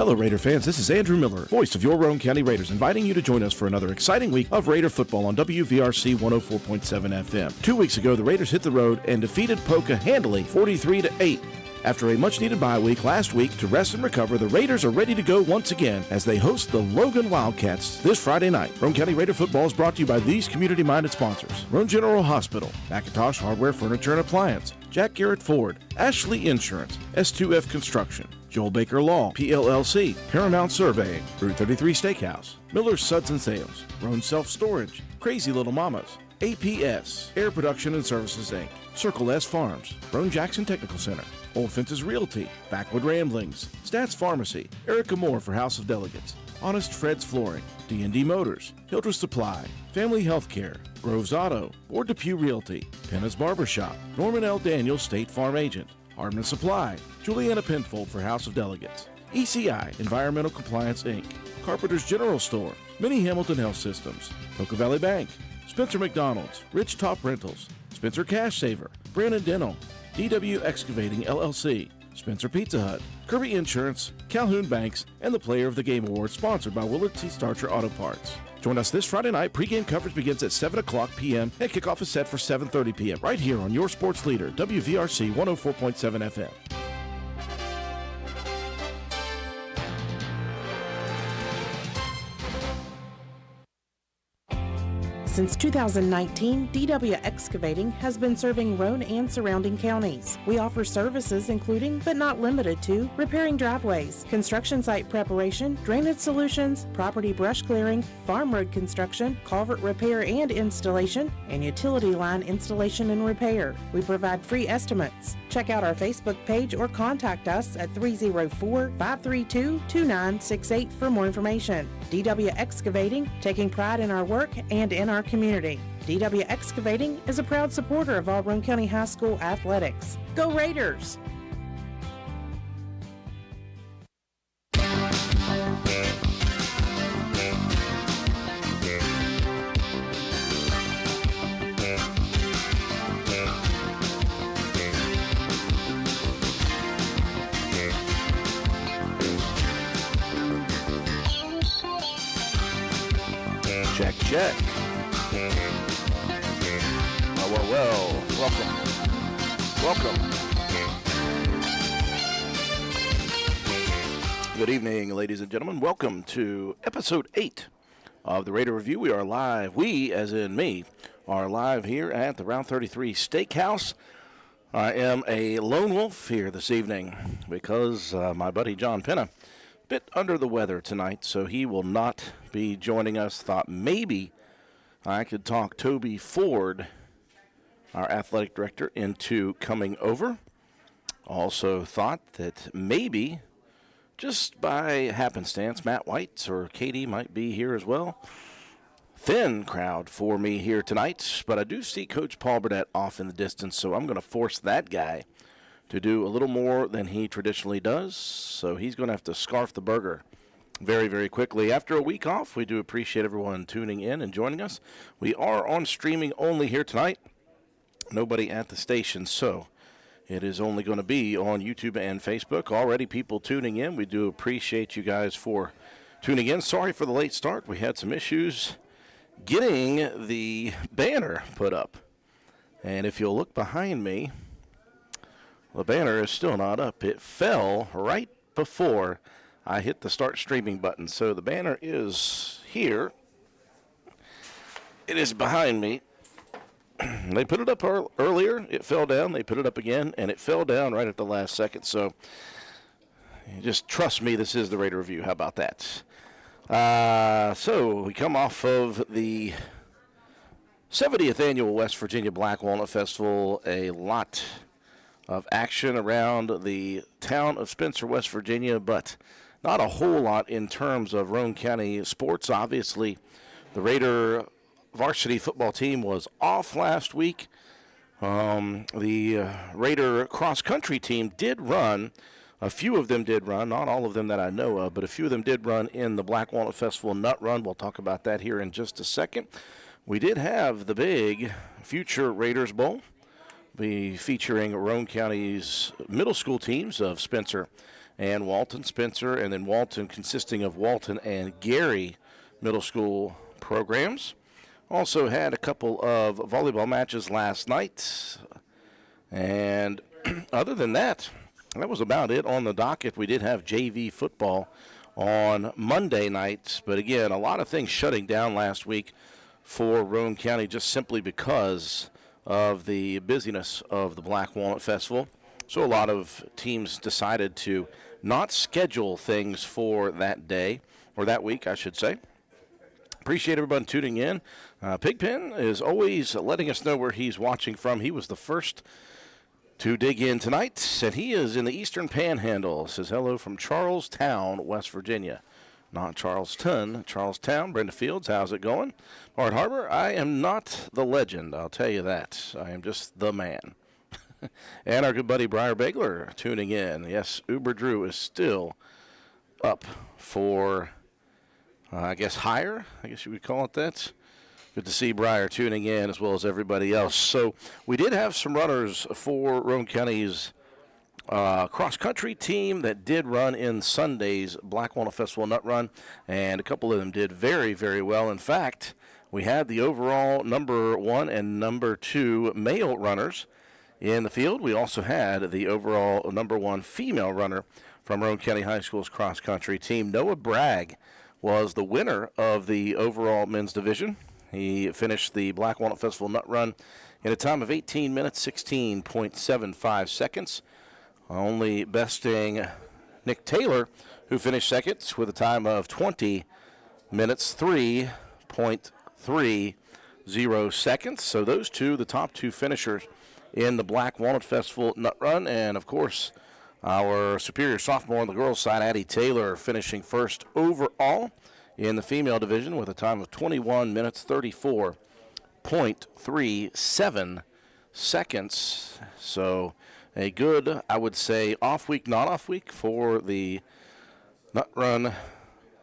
Hello, Raider fans. This is Andrew Miller, voice of your Roane County Raiders, inviting you to join us for another exciting week of Raider football on WVRC 104.7 FM. 2 weeks ago, the Raiders hit the road and defeated Poca handily 43-8. After a much-needed bye week last week to rest and recover, the Raiders are ready to go once again as they host the Logan Wildcats this Friday night. Roane County Raider football is brought to you by these community-minded sponsors: Roane General Hospital, McIntosh Hardware, Furniture, and Appliance, Jack Garrett Ford, Ashley Insurance, S2F Construction, Joel Baker Law, PLLC, Paramount Surveying, Route 33 Steakhouse, Miller's Suds and Sales, Roane Self Storage, Crazy Little Mamas, APS, Air Production and Services, Inc., Circle S Farms, Roane Jackson Technical Center, Old Fences Realty, Backwood Ramblings, Stats Pharmacy, Erica Moore for House of Delegates, Honest Fred's Flooring, D&D Motors, Hildreth Supply, Family Healthcare, Groves Auto, Ward Depew Realty, Penna's Barbershop, Norman L. Daniels State Farm Agent, Hardman Supply, Juliana Penfold for House of Delegates, ECI Environmental Compliance Inc., Carpenter's General Store, Minnie Hamilton Health Systems, Poca Valley Bank, Spencer McDonald's, Rich Top Rentals, Spencer Cash Saver, Brandon Dental, DW Excavating LLC, Spencer Pizza Hut, Kirby Insurance, Calhoun Banks, and the Player of the Game Award sponsored by Willard T. Starcher Auto Parts. Join us this Friday night. Pre-game coverage begins at 7 o'clock p.m. and kickoff is set for 7:30 p.m. right here on your sports leader, WVRC 104.7 FM. Since 2019, DW Excavating has been serving Roane and surrounding counties. We offer services including, but not limited to, repairing driveways, construction site preparation, drainage solutions, property brush clearing, farm road construction, culvert repair and installation, and utility line installation and repair. We provide free estimates. Check out our Facebook page or contact us at 304-532-2968 for more information. DW Excavating, taking pride in our work and in our community. DW Excavating is a proud supporter of all Roane County High School athletics. Go Raiders! Check. Well. Welcome. Good evening, ladies and gentlemen. Welcome to episode 8 of the Raider Review. We are live. We, as in me, are live here at the Route 33 Steakhouse. I am a lone wolf here this evening because my buddy John Penna bit under the weather tonight, so he will not be joining us. Thought maybe I could talk Toby Ford, our athletic director, into coming over. Also thought that maybe, just by happenstance, Matt White or Katie might be here as well. Thin crowd for me here tonight, but I do see Coach Paul Burdett off in the distance, so I'm going to force that guy to do a little more than he traditionally does, so he's going to have to scarf the burger very, very quickly. After a week off, we do appreciate everyone tuning in and joining us. We are on streaming only here tonight. Nobody at the station, so it is only going to be on YouTube and Facebook. Already people tuning in. We do appreciate you guys for tuning in. Sorry for the late start. We had some issues getting the banner put up. And if you'll look behind me, the banner is still not up. It fell right before I hit the start streaming button. So the banner is here. It is behind me. They put it up earlier. It fell down. They put it up again, and it fell down right at the last second. So just trust me, this is the Raider Review. How about that? So we come off of the 70th Annual West Virginia Black Walnut Festival. A lot of action around the town of Spencer, West Virginia, but not a whole lot in terms of Roane County sports. Obviously, the Raider varsity football team was off last week. The Raider cross-country team did run. A few of them did run, not all of them that I know of, but a few of them did run in the Black Walnut Festival Nut Run. We'll talk about that here in just a second. We did have the big Future Raiders Bowl be featuring Roane County's middle school teams of Spencer and Walton. Spencer and then Walton consisting of Walton and Gary middle school programs. Also had a couple of volleyball matches last night. And other than that, that was about it on the docket. We did have JV football on Monday nights. But again, a lot of things shutting down last week for Roane County just simply because of the busyness of the Black Walnut Festival. So a lot of teams decided to not schedule things for that day, or that week, I should say. Appreciate everybody tuning in. Pigpen is always letting us know where he's watching from. He was the first to dig in tonight, and he is in the Eastern Panhandle. Says hello from Charlestown, West Virginia. Not Charleston, Charlestown. Brenda Fields, how's it going? Bard Harbor, I am not the legend, I'll tell you that. I am just the man. And our good buddy Briar Bagler tuning in. Yes, Uber Drew is still up for, I guess, higher. I guess you would call it that. Good to see Briar tuning in as well as everybody else. So we did have some runners for Roane County's cross-country team that did run in Sunday's Black Walnut Festival Nut Run, and a couple of them did very, very well. In fact, we had the overall number 1 and number 2 male runners in the field. We also had the overall number 1 female runner from Roane County High School's cross-country team. Noah Bragg was the winner of the overall men's division. He finished the Black Walnut Festival Nut Run in a time of 18 minutes, 16.75 seconds. Only besting Nick Taylor, who finished second with a time of 20 minutes, 3.30 seconds. So those two, the top 2 finishers in the Black Walnut Festival Nut Run. And, of course, our superior sophomore on the girls' side, Addie Taylor, finishing first overall in the female division with a time of 21 minutes, 34.37 seconds. So a good, I would say, off week, not off week for the Nut Run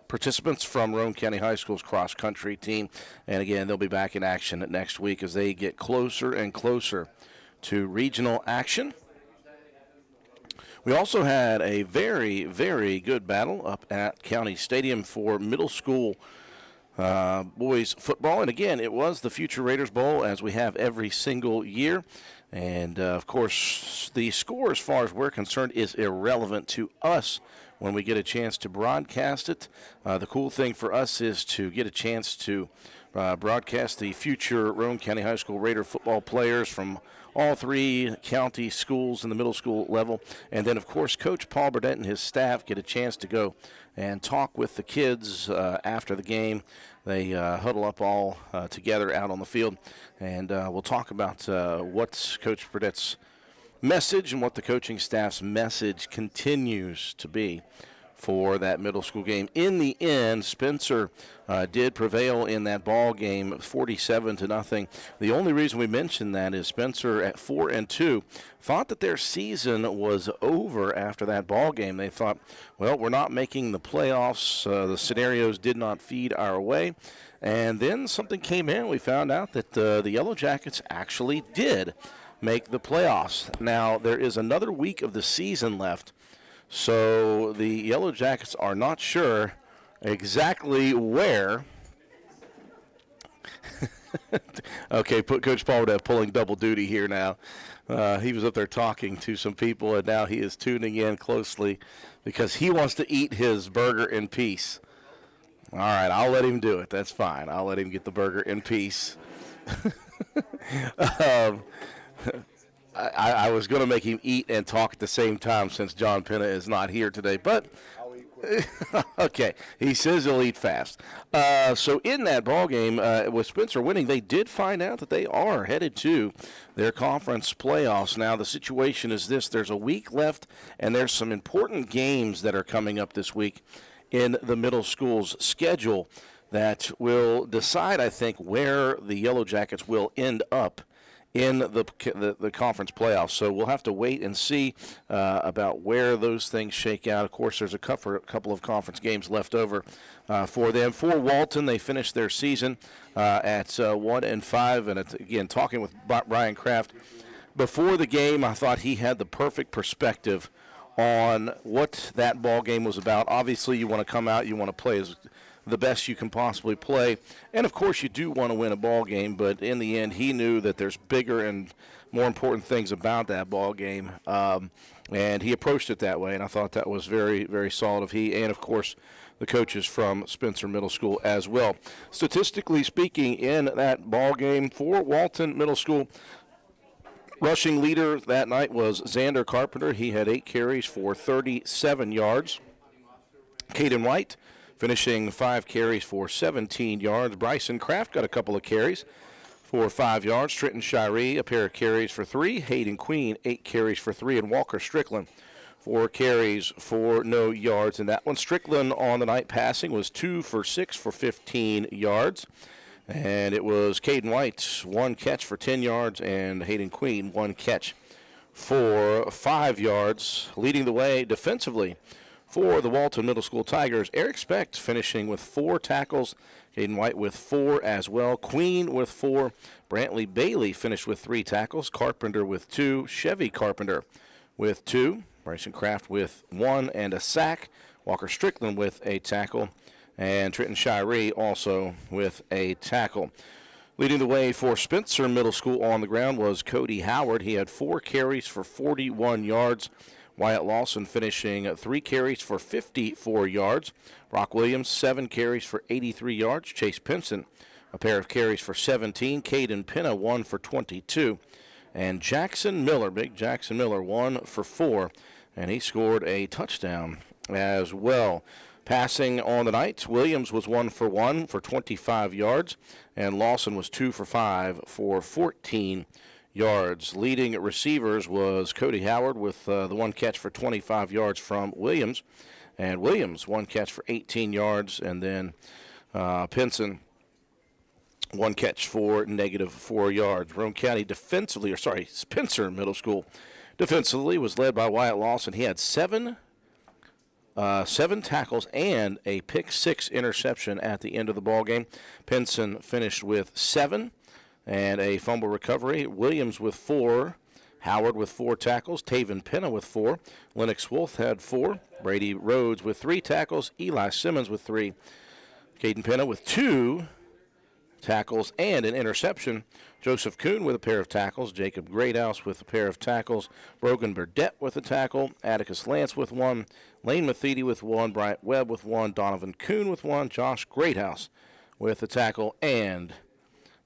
participants from Roane County High School's cross-country team. And again, they'll be back in action next week as they get closer and closer to regional action. We also had a very, very good battle up at County Stadium for middle school boys football. And again, it was the Future Raiders Bowl, as we have every single year. And, of course, the score, as far as we're concerned, is irrelevant to us when we get a chance to broadcast it. The cool thing for us is to get a chance to broadcast the future Roane County High School Raider football players from all 3 county schools in the middle school level. And then, of course, Coach Paul Burdett and his staff get a chance to go and talk with the kids after the game. They huddle up all together out on the field, and we'll talk about what's Coach Burdett's message and what the coaching staff's message continues to be for that middle school game. In the end, Spencer did prevail in that ball game, 47-0. The only reason we mention that is Spencer at 4-2 thought that their season was over after that ball game. They thought, well, we're not making the playoffs. The scenarios did not feed our way. And then something came in. We found out that the Yellow Jackets actually did make the playoffs. Now, there is another week of the season left. So the Yellow Jackets are not sure exactly where. Okay, Coach Paul would have pulling double duty here now. He was up there talking to some people, and now he is tuning in closely because he wants to eat his burger in peace. All right, I'll let him do it. That's fine. I'll let him get the burger in peace. I was going to make him eat and talk at the same time since John Penna is not here today, but okay, he says he'll eat fast. So in that ball game, with Spencer winning, they did find out that they are headed to their conference playoffs. Now the situation is this: there's a week left, and there's some important games that are coming up this week in the middle school's schedule that will decide, I think, where the Yellow Jackets will end up in the conference playoffs. So we'll have to wait and see about where those things shake out. Of course, there's a couple of conference games left over for them. For Walton, they finished their season at 1-5. And again, talking with Brian Kraft, before the game, I thought he had the perfect perspective on what that ball game was about. Obviously, you want to come out, you want to play as the best you can possibly play, and of course, you do want to win a ball game. But in the end, he knew that there's bigger and more important things about that ball game, and he approached it that way. And I thought that was very, very solid of he, and of course, the coaches from Spencer Middle School as well. Statistically speaking, in that ball game for Walton Middle School, rushing leader that night was Xander Carpenter. He had 8 carries for 37 yards. Caden White finishing 5 carries for 17 yards. Bryson Kraft got a couple of carries for 5 yards. Trenton Shiree, a pair of carries for 3. Hayden Queen, 8 carries for 3. And Walker Strickland, 4 carries for no yards in that one. Strickland on the night passing was 2 for 6 for 15 yards. And it was Caden White, 1 catch for 10 yards, and Hayden Queen, 1 catch for 5 yards. Leading the way defensively for the Walton Middle School Tigers, Eric Specht finishing with 4 tackles. Caden White with 4 as well. Queen with 4. Brantley Bailey finished with 3 tackles. Carpenter with 2. Chevy Carpenter with 2. Bryson Kraft with 1 and a sack. Walker Strickland with a tackle. And Trenton Shiree also with a tackle. Leading the way for Spencer Middle School on the ground was Cody Howard. He had 4 carries for 41 yards. Wyatt Lawson finishing 3 carries for 54 yards. Brock Williams, 7 carries for 83 yards. Chase Pinson, a pair of carries for 17. Caden Pinna, 1 for 22. And Jackson Miller, big Jackson Miller, 1 for 4. And he scored a touchdown as well. Passing on the night, Williams was 1 for 1 for 25 yards, and Lawson was 2 for 5 for 14 yards. Leading receivers was Cody Howard with the 1 catch for 25 yards from Williams, and Williams 1 catch for 18 yards, and then Pinson 1 catch for -4 yards. Roane County Spencer Middle School defensively was led by Wyatt Lawson. He had 7 tackles and a pick-6 interception at the end of the ball game. Pinson finished with 7 and a fumble recovery. Williams with 4. Howard with 4 tackles. Taven Pinna with 4. Lennox Wolf had 4. Brady Rhodes with 3 tackles. Eli Simmons with 3. Caden Pinna with 2 tackles and an interception. Joseph Kuhn with a pair of tackles. Jacob Greathouse with a pair of tackles. Brogan Burdett with a tackle. Atticus Lance with 1. Lane Matheny with 1. Bryant Webb with 1. Donovan Kuhn with 1. Josh Greathouse with a tackle. And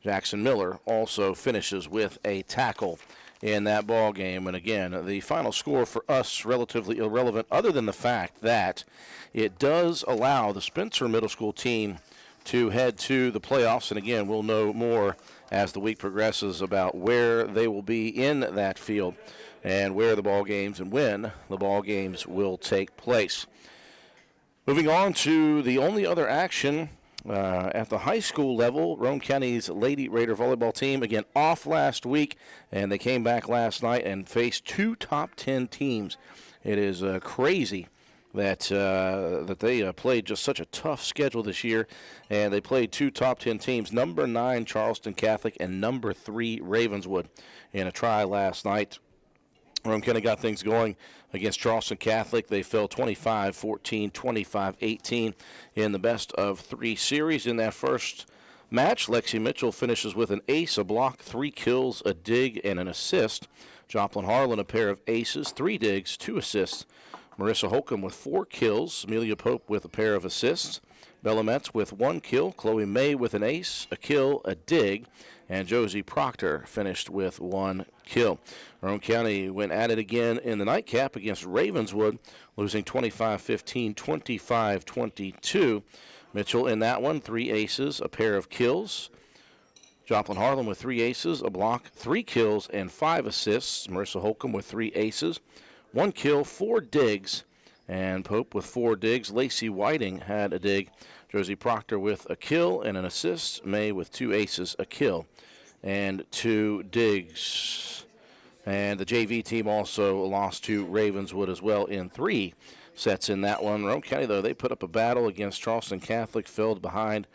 Jackson Miller also finishes with a tackle in that ball game. And again, the final score for us relatively irrelevant, other than the fact that it does allow the Spencer Middle School team to head to the playoffs. And again, we'll know more as the week progresses about where they will be in that field and where the ball games and when the ball games will take place. Moving on to the only other action at the high school level, Roane County's Lady Raider volleyball team, again, off last week, and they came back last night and faced 2 top 10 teams. It is crazy that they played just such a tough schedule this year, and they played 2 top 10 teams, number 9 Charleston Catholic and number 3 Ravenswood in a try last night. Roane County got things going against Charleston Catholic. They fell 25-14, 25-18 in the best of 3 series. In that first match, Lexi Mitchell finishes with an ace, a block, 3 kills, a dig, and an assist. Joplin Harlan, a pair of aces, 3 digs, 2 assists. Marissa Holcomb with 4 kills. Amelia Pope with a pair of assists. Bella Metz with 1 kill. Chloe May with an ace, a kill, a dig. And Josie Proctor finished with 1 kill. Roane County went at it again in the nightcap against Ravenswood, losing 25-15, 25-22. Mitchell in that one, 3 aces, a pair of kills. Joplin Harlan with 3 aces, a block, 3 kills, and 5 assists. Marissa Holcomb with 3 aces, 1 kill, 4 digs, and Pope with 4 digs. Lacey Whiting had a dig. Josie Proctor with a kill and an assist. May with 2 aces, a kill, and 2 digs. And the JV team also lost to Ravenswood as well in 3 sets in that one. Roane County, though, they put up a battle against Charleston Catholic, fell behind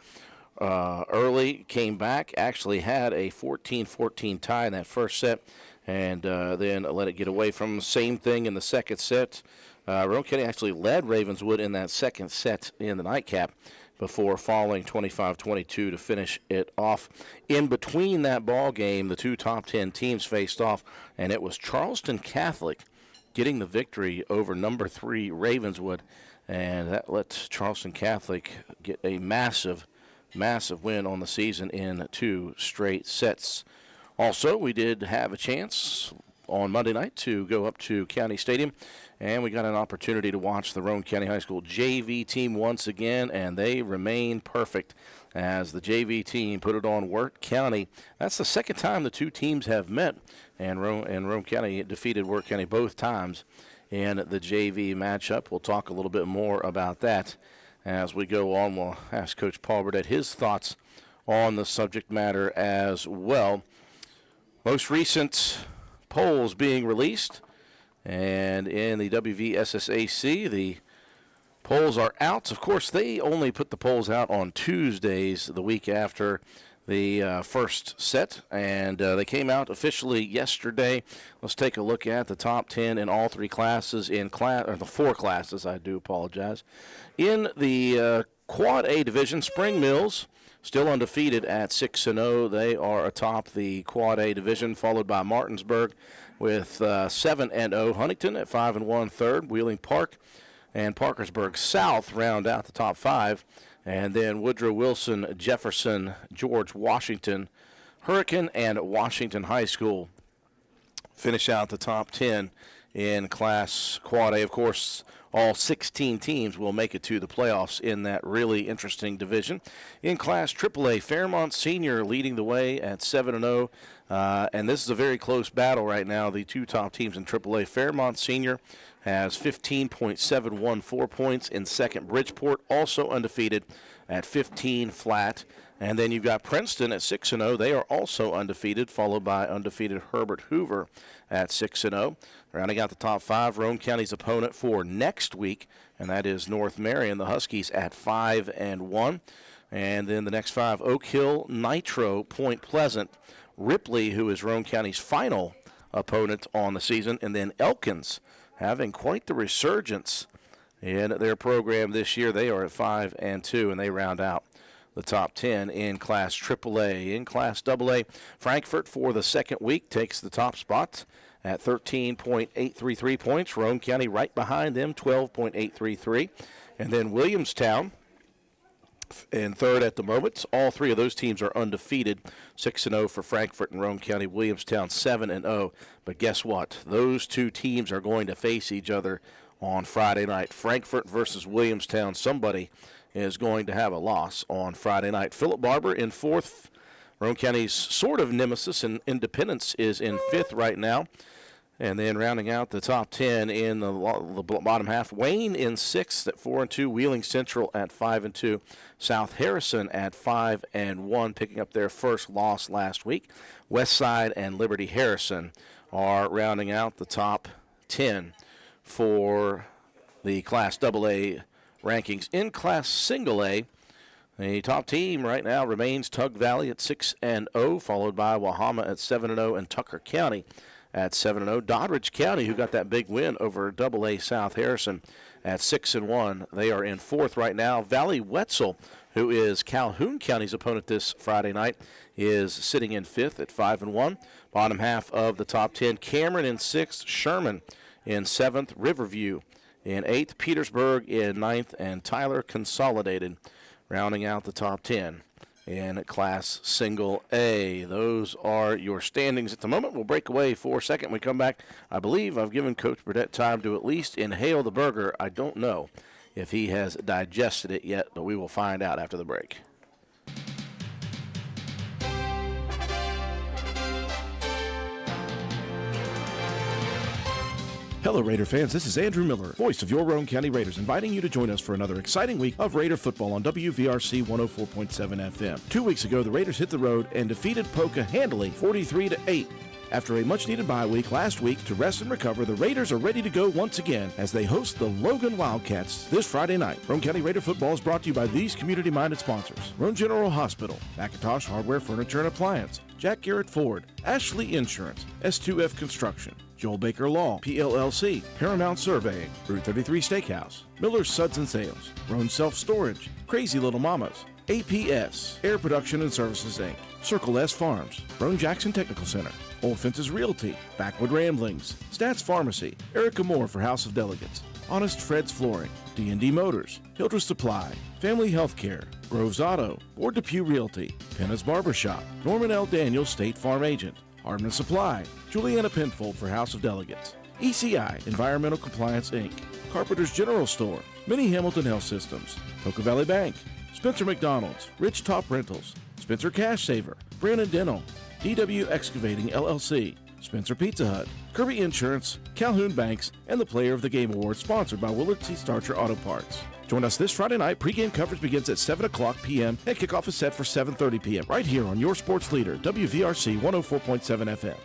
early, came back, actually had a 14-14 tie in that first set, and then let it get away from them. Same thing in the second set. Roane County actually led Ravenswood in that second set in the nightcap before falling 25-22 to finish it off. In between that ball game, the two top 10 teams faced off, and it was Charleston Catholic getting the victory over number 3 Ravenswood, and that lets Charleston Catholic get a massive win on the season in 2 straight sets. Also, we did have a chance on Monday night to go up to County Stadium, and we got an opportunity to watch the Roane County High School JV team once again, and they remain perfect as the JV team put it on Wirt County. That's the second time the two teams have met, and Roane County defeated Wirt County both times in the JV matchup. We'll talk a little bit more about that as we go on. We'll ask Coach Paul Burdett his thoughts on the subject matter as well. Most recent polls being released, and in the WVSSAC, the polls are out. Of course, they only put the polls out on Tuesdays, the week after the first set, and they came out officially yesterday. Let's take a look at the top 10 in all 3 classes or the 4 classes. I do apologize. In the Quad A division, Spring Mills still undefeated at 6-0. They are atop the Quad A division, followed by Martinsburg with 7-0. Huntington at 5-1 third. Wheeling Park and Parkersburg South round out the top 5. And then Woodrow Wilson, Jefferson, George Washington, Hurricane, and Washington High School finish out the top 10 in Class Quad A. Of course, all 16 teams will make it to the playoffs in that really interesting division. In Class AAA, Fairmont Senior leading the way at 7-0. And this is a very close battle right now. The two top teams in AAA, Fairmont Senior has 15.714 points in second. Bridgeport also undefeated at 15 flat. And then you've got Princeton at 6-0. They are also undefeated, followed by undefeated Herbert Hoover at 6-0. Rounding out the top 5, Roane County's opponent for next week, and that is North Marion, the Huskies at 5-1. And then the next 5, Oak Hill, Nitro, Point Pleasant, Ripley, who is Roane County's final opponent on the season, and then Elkins having quite the resurgence in their program this year. They are at 5-2, and they round out the top 10 in Class AAA. In Class AA, Frankfort for the second week takes the top spot at 13.833 points. Roane County right behind them, 12.833. And then Williamstown in third at the moment. All 3 of those teams are undefeated, 6-0 for Frankfort and Roane County. Williamstown 7-0. But guess what? Those 2 teams are going to face each other on Friday night. Frankfort versus Williamstown. Somebody is going to have a loss on Friday night. Philip Barber in 4th. Roane County's sort of nemesis and Independence is in 5th right now. And then rounding out the top 10 in the bottom half, Wayne in 6th at 4-2. Wheeling Central at 5-2. South Harrison at 5-1, picking up their first loss last week. Westside and Liberty Harrison are rounding out the top 10 for the Class AA rankings. In Class Single A, the top team right now remains Tug Valley at 6-0, followed by Wahama at 7-0 and Tucker County at 7-0. Doddridge County, who got that big win over AA South Harrison, at 6-1. They are in 4th right now. Valley Wetzel, who is Calhoun County's opponent this Friday night, is sitting in 5th at 5-1. Bottom half of the top 10, Cameron in 6th, Sherman in 7th, Riverview in 8th, Petersburg in 9th, and Tyler Consolidated rounding out the top 10 in Class Single A. Those are your standings at the moment. We'll break away for a second. When we come back, I believe I've given Coach Burdett time to at least inhale the burger. I don't know if he has digested it yet, but we will find out after the break. Hello, Raider fans. This is Andrew Miller, voice of your Roane County Raiders, inviting you to join us for another exciting week of Raider football on WVRC 104.7 FM. 2 weeks ago, the Raiders hit the road and defeated Poca handily 43-8. After a much-needed bye week last week to rest and recover, the Raiders are ready to go once again as they host the Logan Wildcats this Friday night. Roane County Raider football is brought to you by these community-minded sponsors: Roane General Hospital, McIntosh Hardware, Furniture, and Appliance, Jack Garrett Ford, Ashley Insurance, S2F Construction, Joel Baker Law, PLLC, Paramount Surveying, Route 33 Steakhouse, Miller's Suds and Sales, Roan Self Storage, Crazy Little Mamas, APS, Air Production and Services Inc., Circle S Farms, Roan Jackson Technical Center, Old Fences Realty, Backwood Ramblings, Stats Pharmacy, Erica Moore for House of Delegates, Honest Fred's Flooring, D&D Motors, Hildreth Supply, Family Healthcare, Groves Auto, Ward Depew Realty, Penna's Barbershop, Norman L. Daniels State Farm Agent, Hardman Supply, Juliana Penfold for House of Delegates, ECI Environmental Compliance Inc., Carpenter's General Store, Mini Hamilton Health Systems, Poca Valley Bank, Spencer McDonald's, Rich Top Rentals, Spencer Cash Saver, Brandon Dental, DW Excavating LLC, Spencer Pizza Hut, Kirby Insurance, Calhoun Banks, and the Player of the Game Award sponsored by Willard C. Starcher Auto Parts. Join us this Friday night. Pre-game coverage begins at 7 o'clock p.m. and kickoff is set for 7:30 p.m. right here on your sports leader, WVRC 104.7 FM.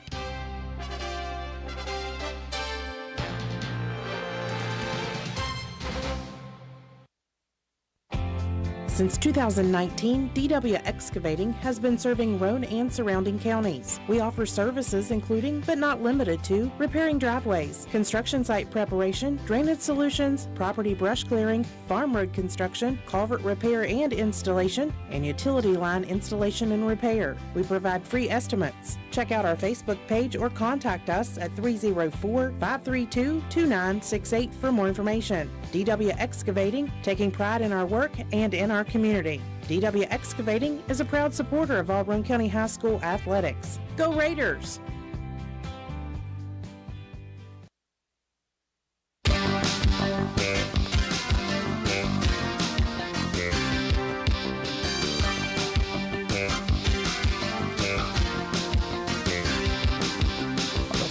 Since 2019, DW Excavating has been serving Roan and surrounding counties. We offer services including, but not limited to, repairing driveways, construction site preparation, drainage solutions, property brush clearing, farm road construction, culvert repair and installation, and utility line installation and repair. We provide free estimates. Check out our Facebook page or contact us at 304-532-2968 for more information. DW Excavating, taking pride in our work and in our community. DW Excavating is a proud supporter of Auburn County High School athletics. Go Raiders!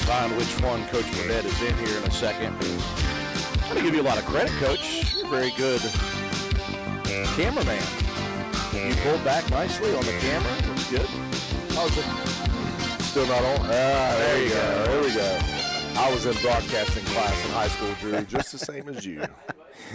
Find which one Coach Burnett is in here in a second. I'm going to give you a lot of credit, Coach. You're a very good cameraman. You pulled back nicely on the camera. Looks good. How's it? Still not on? There you go. There we go. I was in broadcasting class in high school, Drew, just the same as you.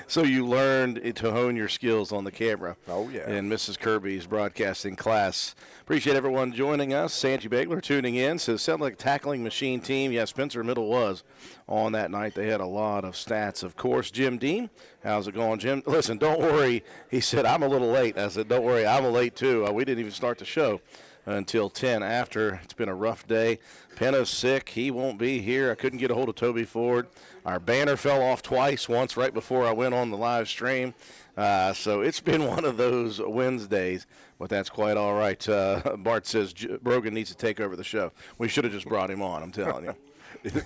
So you learned to hone your skills on the camera. Oh, yeah. In Mrs. Kirby's broadcasting class. Appreciate everyone joining us. Sanji Bagler tuning in. Says, sound like a tackling machine team. Yeah, Spencer Middle was on that night. They had a lot of stats, of course. Jim Dean, how's it going, Jim? Listen, don't worry. He said, I'm a little late. I said, don't worry, I'm late too. We didn't even start the show until 10 after. It's been a rough day. Penna's sick. He won't be here. I couldn't get a hold of Toby Ford. Our banner fell off twice, once right before I went on the live stream. So it's been one of those Wednesdays, but that's quite all right. Bart says Brogan needs to take over the show. We should have just brought him on, I'm telling you.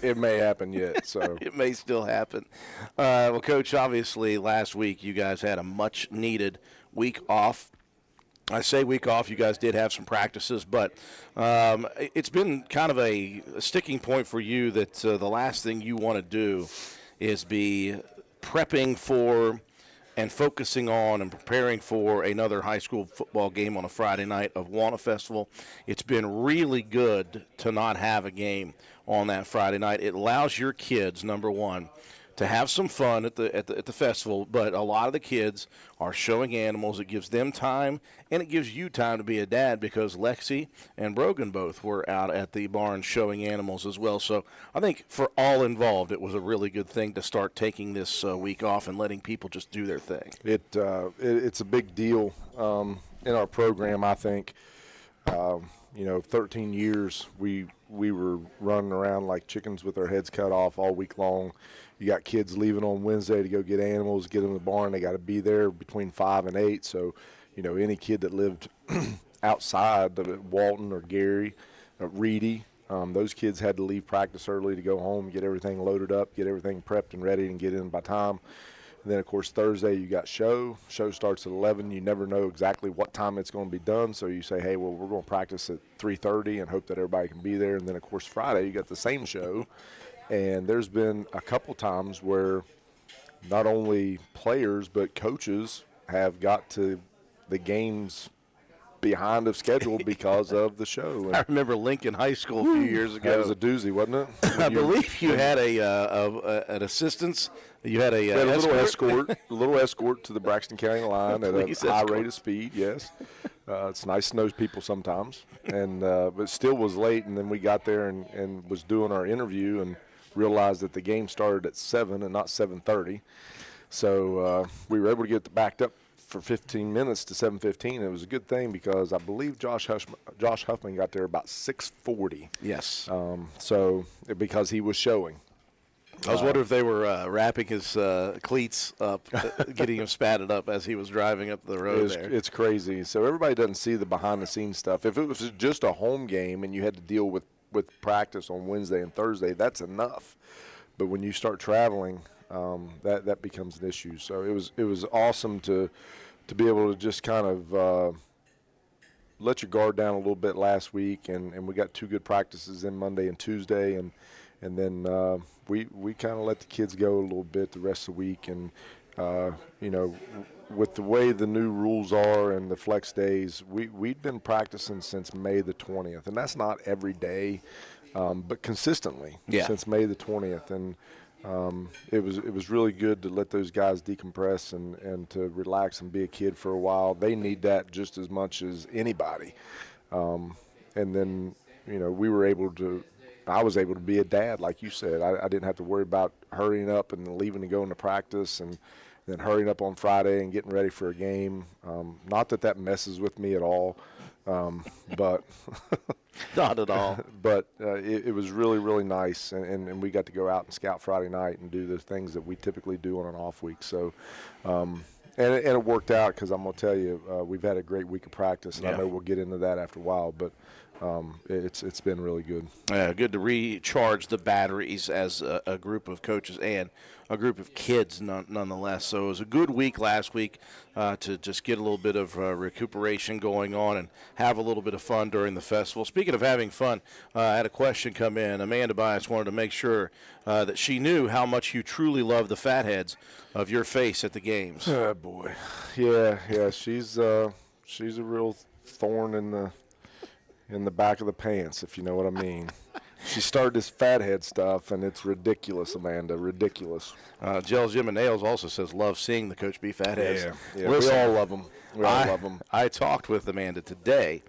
It may happen yet, so. It may still happen. Well, Coach, obviously last week you guys had a much-needed week off. I say week off. You guys did have some practices, but it's been kind of a sticking point for you that the last thing you want to do is be prepping for and focusing on and preparing for another high school football game on a Friday night of Wana Festival. It's been really good to not have a game on that Friday night. It allows your kids, number one, to have some fun at the festival, but a lot of the kids are showing animals. It gives them time, and it gives you time to be a dad because Lexi and Brogan both were out at the barn showing animals as well. So I think for all involved, it was a really good thing to start taking this week off and letting people just do their thing. It's a big deal in our program, I think. 13 years we were running around like chickens with our heads cut off all week long. You got kids leaving on Wednesday to go get animals, get them in the barn. They got to be there between 5 and 8. So, any kid that lived outside of Walton or Gary, Reedy, those kids had to leave practice early to go home, get everything loaded up, get everything prepped and ready, and get in by time. And then, of course, Thursday you got show. Show starts at 11. You never know exactly what time it's going to be done. So you say, hey, well, we're going to practice at 3:30 and hope that everybody can be there. And then, of course, Friday you got the same show. And there's been a couple times where not only players but coaches have got to the games behind of schedule because of the show. And I remember Lincoln High School a few years ago. That was a doozy, wasn't it? I believe you had an assistance. You had a little escort to the Braxton County line at a high rate of speed. Yes, It's nice to know people sometimes, and but still was late. And then we got there and was doing our interview and realized that the game started at 7 and not 7:30. So we were able to get backed up for 15 minutes to 7:15. It was a good thing because I believe Josh Huffman got there about 6:40. Yes. So because he was showing. I was wondering if they were wrapping his cleats up, getting him spatted up as he was driving up the road there. It's crazy. So everybody doesn't see the behind-the-scenes stuff. If it was just a home game and you had to deal with practice on Wednesday and Thursday, that's enough. But when you start traveling, that becomes an issue. So it was awesome to be able to just kind of let your guard down a little bit last week, and we got 2 good practices in Monday and Tuesday, and then we kind of let the kids go a little bit the rest of the week. And, with the way the new rules are and the flex days, we'd been practicing since May the 20th. And that's not every day, but consistently since May the 20th. And it was really good to let those guys decompress and to relax and be a kid for a while. They need that just as much as anybody. And then, I was able to be a dad, like you said. I didn't have to worry about hurrying up and leaving to go into practice and then hurrying up on Friday and getting ready for a game. Not that messes with me at all, but not at all. But it was really, really nice, and we got to go out and scout Friday night and do the things that we typically do on an off week. So, and it worked out because I'm going to tell you, we've had a great week of practice, and I know we'll get into that after a while, but it's been really good. Good to recharge the batteries as a group of coaches and a group of kids nonetheless. So it was a good week last week to just get a little bit of recuperation going on and have a little bit of fun during the festival. Speaking of having fun, I had a question come in. Amanda Bias wanted to make sure that she knew how much you truly love the fatheads of your face at the games. Oh, boy. Yeah, she's a real thorn in the back of the pants, if you know what I mean. She started this fathead stuff, and it's ridiculous, Amanda, ridiculous. Gels Jim and Nails also says, love seeing the Coach B fatheads. Yeah. Listen, we all love them. Love them. I talked with Amanda today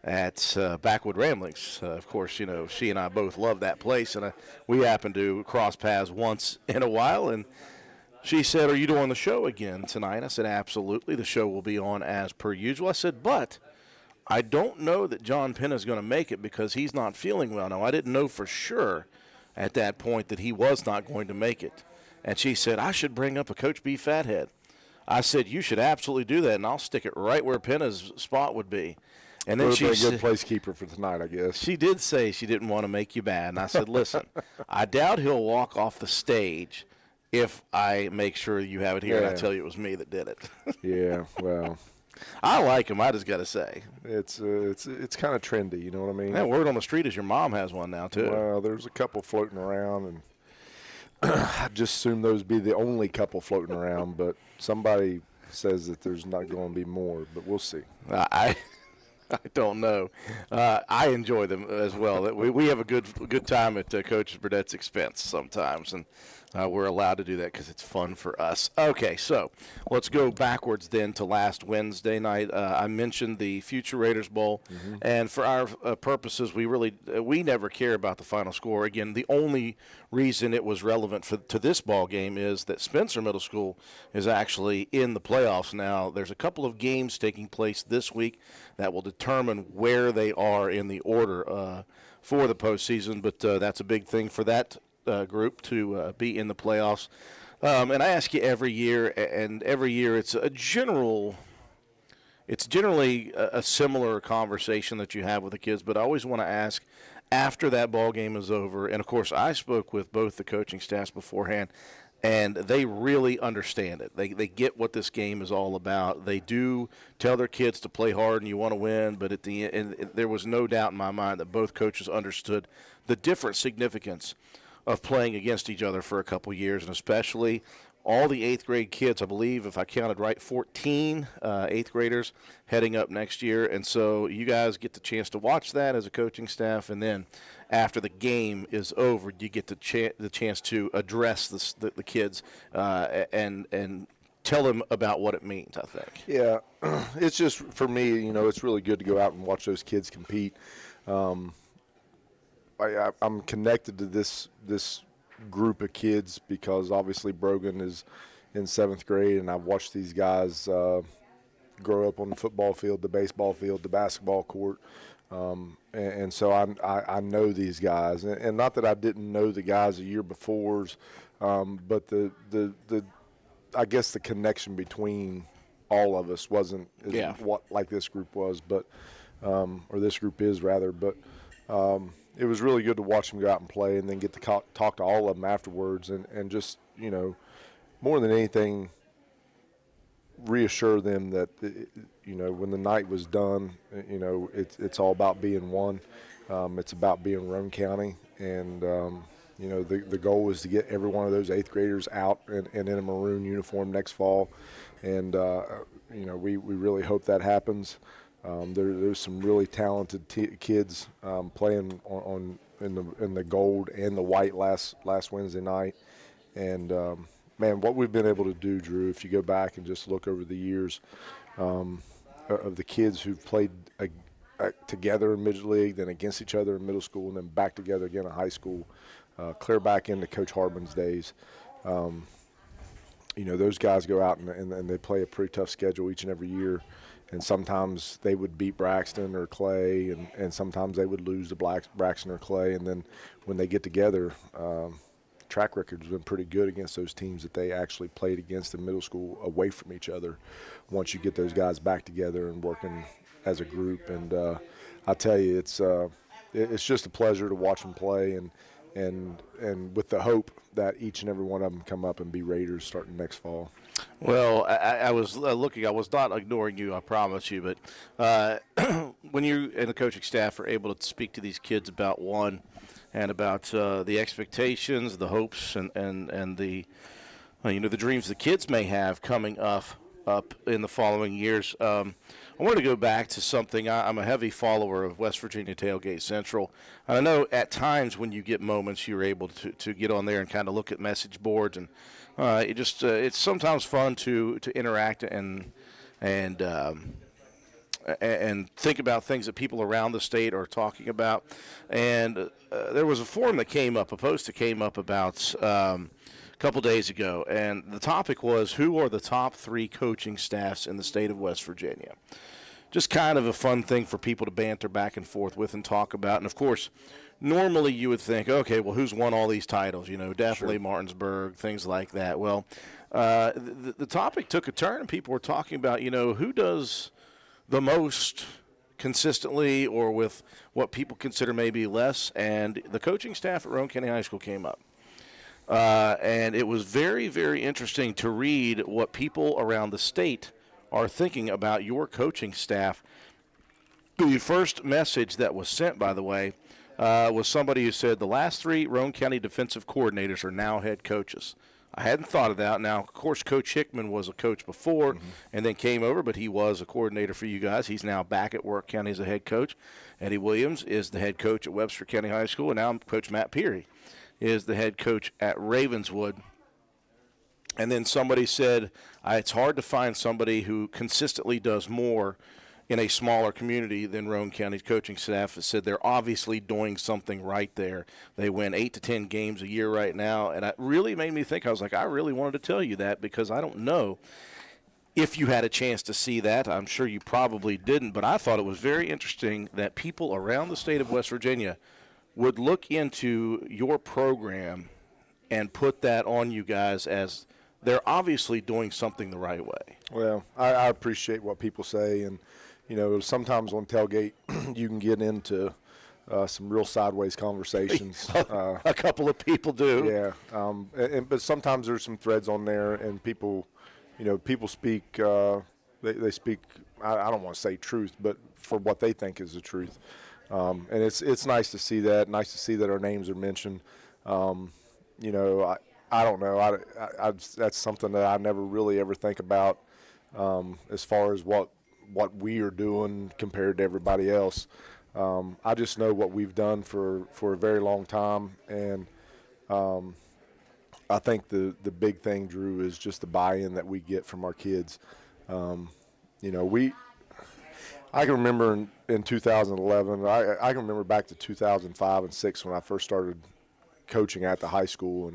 at Backwood Ramblings. Of course, she and I both love that place, and we happen to cross paths once in a while, and she said, are you doing the show again tonight? I said, absolutely. The show will be on as per usual. I said, but I don't know that John Penn is going to make it because he's not feeling well. Now, I didn't know for sure at that point that he was not going to make it. And she said, I should bring up a Coach B fathead. I said, you should absolutely do that, and I'll stick it right where Penna's spot would be. And then she said, a good placekeeper for tonight, I guess. She did say she didn't want to make you bad. And I said, listen, I doubt he'll walk off the stage if I make sure you have it here and I tell you it was me that did it. Yeah, well. I like him, I just got to say. It's kind of trendy, you know what I mean? That word on the street is your mom has one now, too. Well, there's a couple floating around, and I just assume those be the only couple floating around, but somebody says that there's not going to be more, but we'll see. I don't know. I enjoy them as well. We have a good time at Coach Burdett's expense sometimes, and we're allowed to do that because it's fun for us. Okay, so let's go backwards then to last Wednesday night. I mentioned the Future Raiders Bowl, and for our purposes, we never care about the final score. Again, the only reason it was relevant to this ball game is that Spencer Middle School is actually in the playoffs now. There's a couple of games taking place this week that will determine where they are in the order for the postseason, but that's a big thing for that group to be in the playoffs. And I ask you every year, and every year it's generally a similar conversation that you have with the kids, but I always want to ask after that ball game is over, and of course I spoke with both the coaching staffs beforehand, and they really understand it. They get what this game is all about. They do tell their kids to play hard and you want to win, but at the end, there was no doubt in my mind that both coaches understood the different significance of playing against each other for a couple years, and especially all the 8th grade kids, I believe, if I counted right, 14 8th graders heading up next year. And so you guys get the chance to watch that as a coaching staff, and then after the game is over, you get the chance to address the kids and tell them about what it means, I think. Yeah, it's just, for me, it's really good to go out and watch those kids compete. I'm connected to this group of kids because obviously Brogan is in 7th grade, and I've watched these guys grow up on the football field, the baseball field, the basketball court. And so I know these guys, and not that I didn't know the guys the year before, but the I guess the connection between all of us wasn't what like this group was, but or this group is rather. But it was really good to watch them go out and play, and then get to talk to all of them afterwards, and just more than anything, reassure them that when the night was done, it's all about being one. It's about being Roane County, and the goal was to get every one of those 8th graders out and in a maroon uniform next fall, and we really hope that happens. There's some really talented kids playing in the gold and the white last Wednesday night, and man, what we've been able to do, Drew, if you go back and just look over the years of the kids who've played together in Midget League, then against each other in middle school, and then back together again in high school, clear back into Coach Harbin's days. Those guys go out and they play a pretty tough schedule each and every year, and sometimes they would beat Braxton or Clay, and sometimes they would lose to Braxton or Clay, and then when they get together, track record has been pretty good against those teams that they actually played against in middle school away from each other once you get those guys back together and working as a group. And I tell you, it's just a pleasure to watch them play, and with the hope that each and every one of them come up and be Raiders starting next fall. Well, I was looking. I was not ignoring you, I promise you. But when you and the coaching staff are able to speak to these kids about one, and about the expectations, the hopes, and the the dreams the kids may have coming up in the following years. I wanted to go back to something. I'm a heavy follower of West Virginia Tailgate Central. I know at times when you get moments, you're able to get on there and kind of look at message boards, and it's sometimes fun to interact and think about things that people around the state are talking about. And there was a forum that came up, a post that came up about a couple days ago, and the topic was, who are the top 3 coaching staffs in the state of West Virginia? Just kind of a fun thing for people to banter back and forth with and talk about. And, of course, normally you would think, okay, well, who's won all these titles? Definitely sure. Martinsburg, things like that. Well, the topic took a turn, and people were talking about, who does the most consistently or with what people consider maybe less, and the coaching staff at Roane County High School came up. And it was very, very interesting to read what people around the state are thinking about your coaching staff. The first message that was sent, by the way, was somebody who said the last 3 Roane County defensive coordinators are now head coaches. I hadn't thought of that. Now, of course, Coach Hickman was a coach before and then came over, but he was a coordinator for you guys. He's now back at Work County as a head coach. Eddie Williams is the head coach at Webster County High School, and now Coach Matt Peary is the head coach at Ravenswood. And then somebody said, it's hard to find somebody who consistently does more in a smaller community than Roane County's coaching staff. Has said they're obviously doing something right there. They win 8 to 10 games a year right now, and it really made me think. I was like, I really wanted to tell you that, because I don't know if you had a chance to see that. I'm sure you probably didn't, but I thought it was very interesting that people around the state of West Virginia would look into your program and put that on you guys as they're obviously doing something the right way. Well, I appreciate what people say, and sometimes on tailgate you can get into some real sideways conversations. A couple of people do. Yeah, but sometimes there's some threads on there, and people speak. They speak. I don't want to say truth, but for what they think is the truth. And it's nice to see that. Nice to see that our names are mentioned. I don't know. That's something that I never really ever think about as far as what we are doing compared to everybody else. I just know what we've done for a very long time, and I think the big thing, Drew, is just the buy-in that we get from our kids. You know, I can remember in 2011, I can remember back to 2005 and 6 when I first started coaching at the high school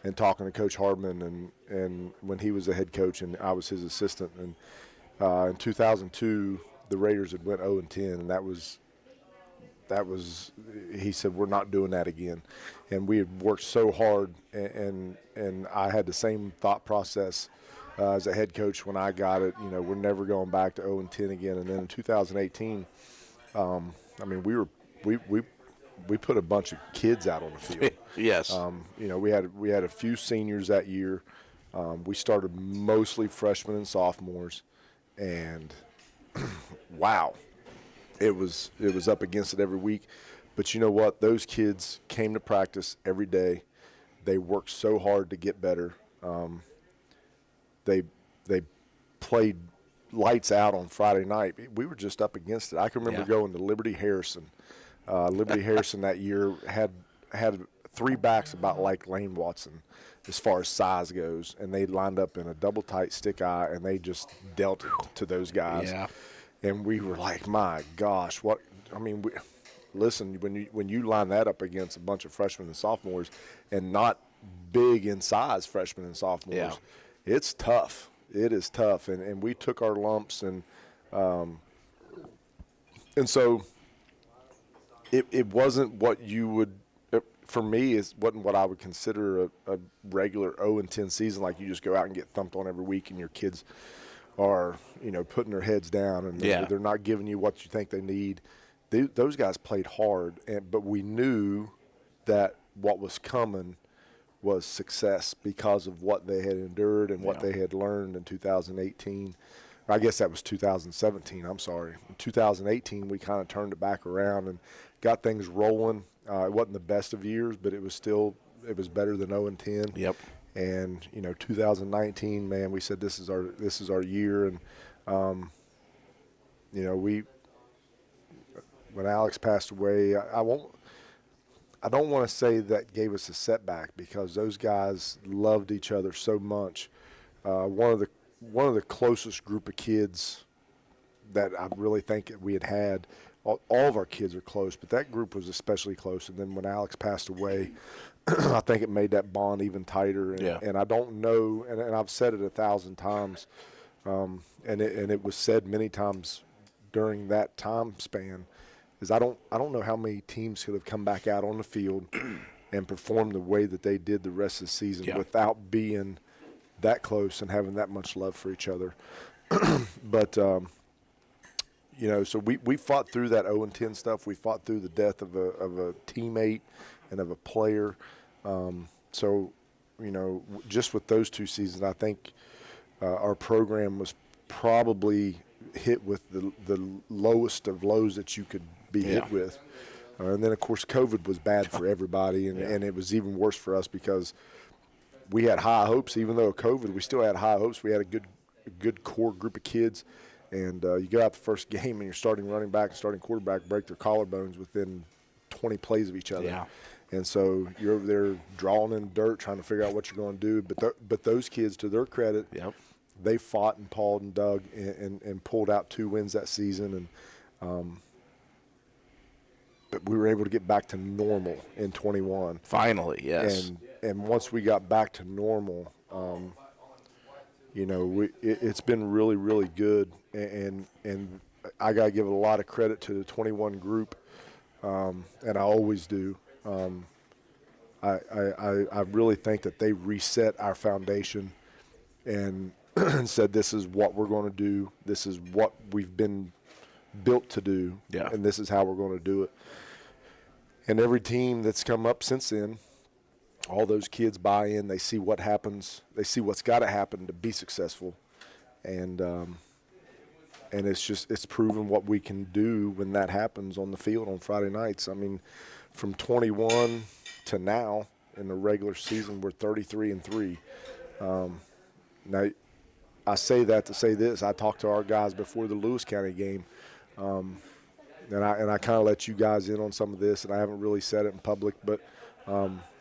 and talking to Coach Hardman and when he was the head coach and I was his assistant. And in 2002, the Raiders had went 0-10, and that was he said, we're not doing that again. And we had worked so hard, and I had the same thought process as a head coach when I got it. You know, we're never going back to 0-10 again. And then in 2018, I mean, we put a bunch of kids out on the field. Yes. You know, we had a few seniors that year. We started mostly freshmen and sophomores, and wow, it was up against it every week. But you know what? Those kids came to practice every day. They worked so hard to get better. They played lights out on Friday night. We were just up against it. I can remember going to Liberty Harrison. Liberty Harrison that year had 3 backs about like Lane Watson as far as size goes, and they lined up in a double tight stick eye, and they just dealt to those guys. Yeah. And we were like, my gosh, what? I mean, listen, when you line that up against a bunch of freshmen and sophomores, and not big in size freshmen and sophomores, it's tough. It is tough, and we took our lumps, and so it wasn't what you would. For me, it wasn't what I would consider a regular 0-10 season. Like you just go out and get thumped on every week, and your kids are, you know, putting their heads down, and they're not giving you what you think they need. Those guys played hard, but we knew that what was coming was success because of what they had endured and what they had learned in 2018. I guess that was 2017. I'm sorry. In 2018, we kind of turned it back around and got things rolling. It wasn't the best of years, but it was better than 0-10. Yep. And 2019, man, we said this is our year, and when Alex passed away, I don't want to say that gave us a setback because those guys loved each other so much. One of the closest group of kids that I really think we had. All of our kids are close, but that group was especially close. And then when Alex passed away, I think it made that bond even tighter. And I don't know, and I've said it 1,000 times, and it was said many times during that time span, is I don't know how many teams could have come back out on the field and performed the way that they did the rest of the season without being that close and having that much love for each other. But so we fought through that 0-10 stuff. We fought through the death of a teammate and of a player. Just with those 2 seasons, I think our program was probably hit with the lowest of lows that you could be hit with. And then, of course, COVID was bad for everybody, and it was even worse for us because we had high hopes. Even though COVID, we still had high hopes. We had a good core group of kids. And you go out the first game and your starting running back and starting quarterback break their collarbones within 20 plays of each other. Yeah. And so you're over there drawing in dirt trying to figure out what you're going to do. But those kids, to their credit, they fought and pawed and dug and pulled out 2 wins that season. And but we were able to get back to normal in 21. Finally, yes. And once we got back to normal, it's been really, really good, and I got to give a lot of credit to the 21 group, and I always do. I really think that they reset our foundation and said this is what we're going to do, this is what we've been built to do, and this is how we're going to do it. And every team that's come up since then, all those kids buy in. They see what happens. They see what's got to happen to be successful, and it's proven what we can do when that happens on the field on Friday nights. I mean, from 21 to now in the regular season, we're 33-3. Now, I say that to say this. I talked to our guys before the Lewis County game, and I kind of let you guys in on some of this, and I haven't really said it in public, but.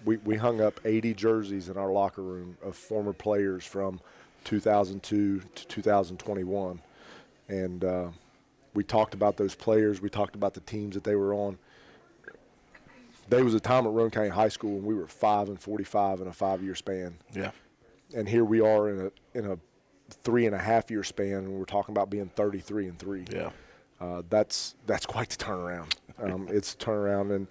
We hung up 80 jerseys in our locker room of former players from 2002 to 2021. And we talked about those players. We talked about the teams that they were on. There was a time at Roane County High School when we were 5-45 in a 5-year span. Yeah. And here we are in a 3.5-year span, and we're talking about being 33-3. Yeah. That's quite the turnaround. It's a turnaround,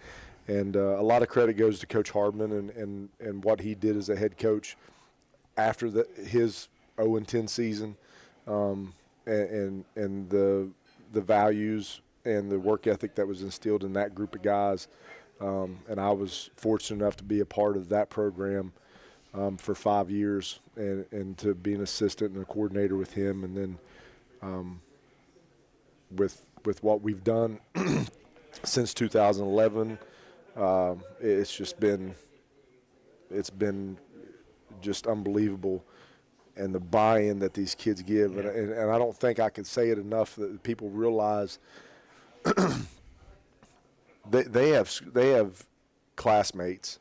and a lot of credit goes to Coach Hardman and what he did as a head coach after his 0-10 season, and the values and the work ethic that was instilled in that group of guys. And I was fortunate enough to be a part of that program for 5 years, and to be an assistant and a coordinator with him, and then with what we've done since 2011, it's been just unbelievable, and the buy-in that these kids give, Yeah. and I don't think I can say it enough that people realize they have classmates,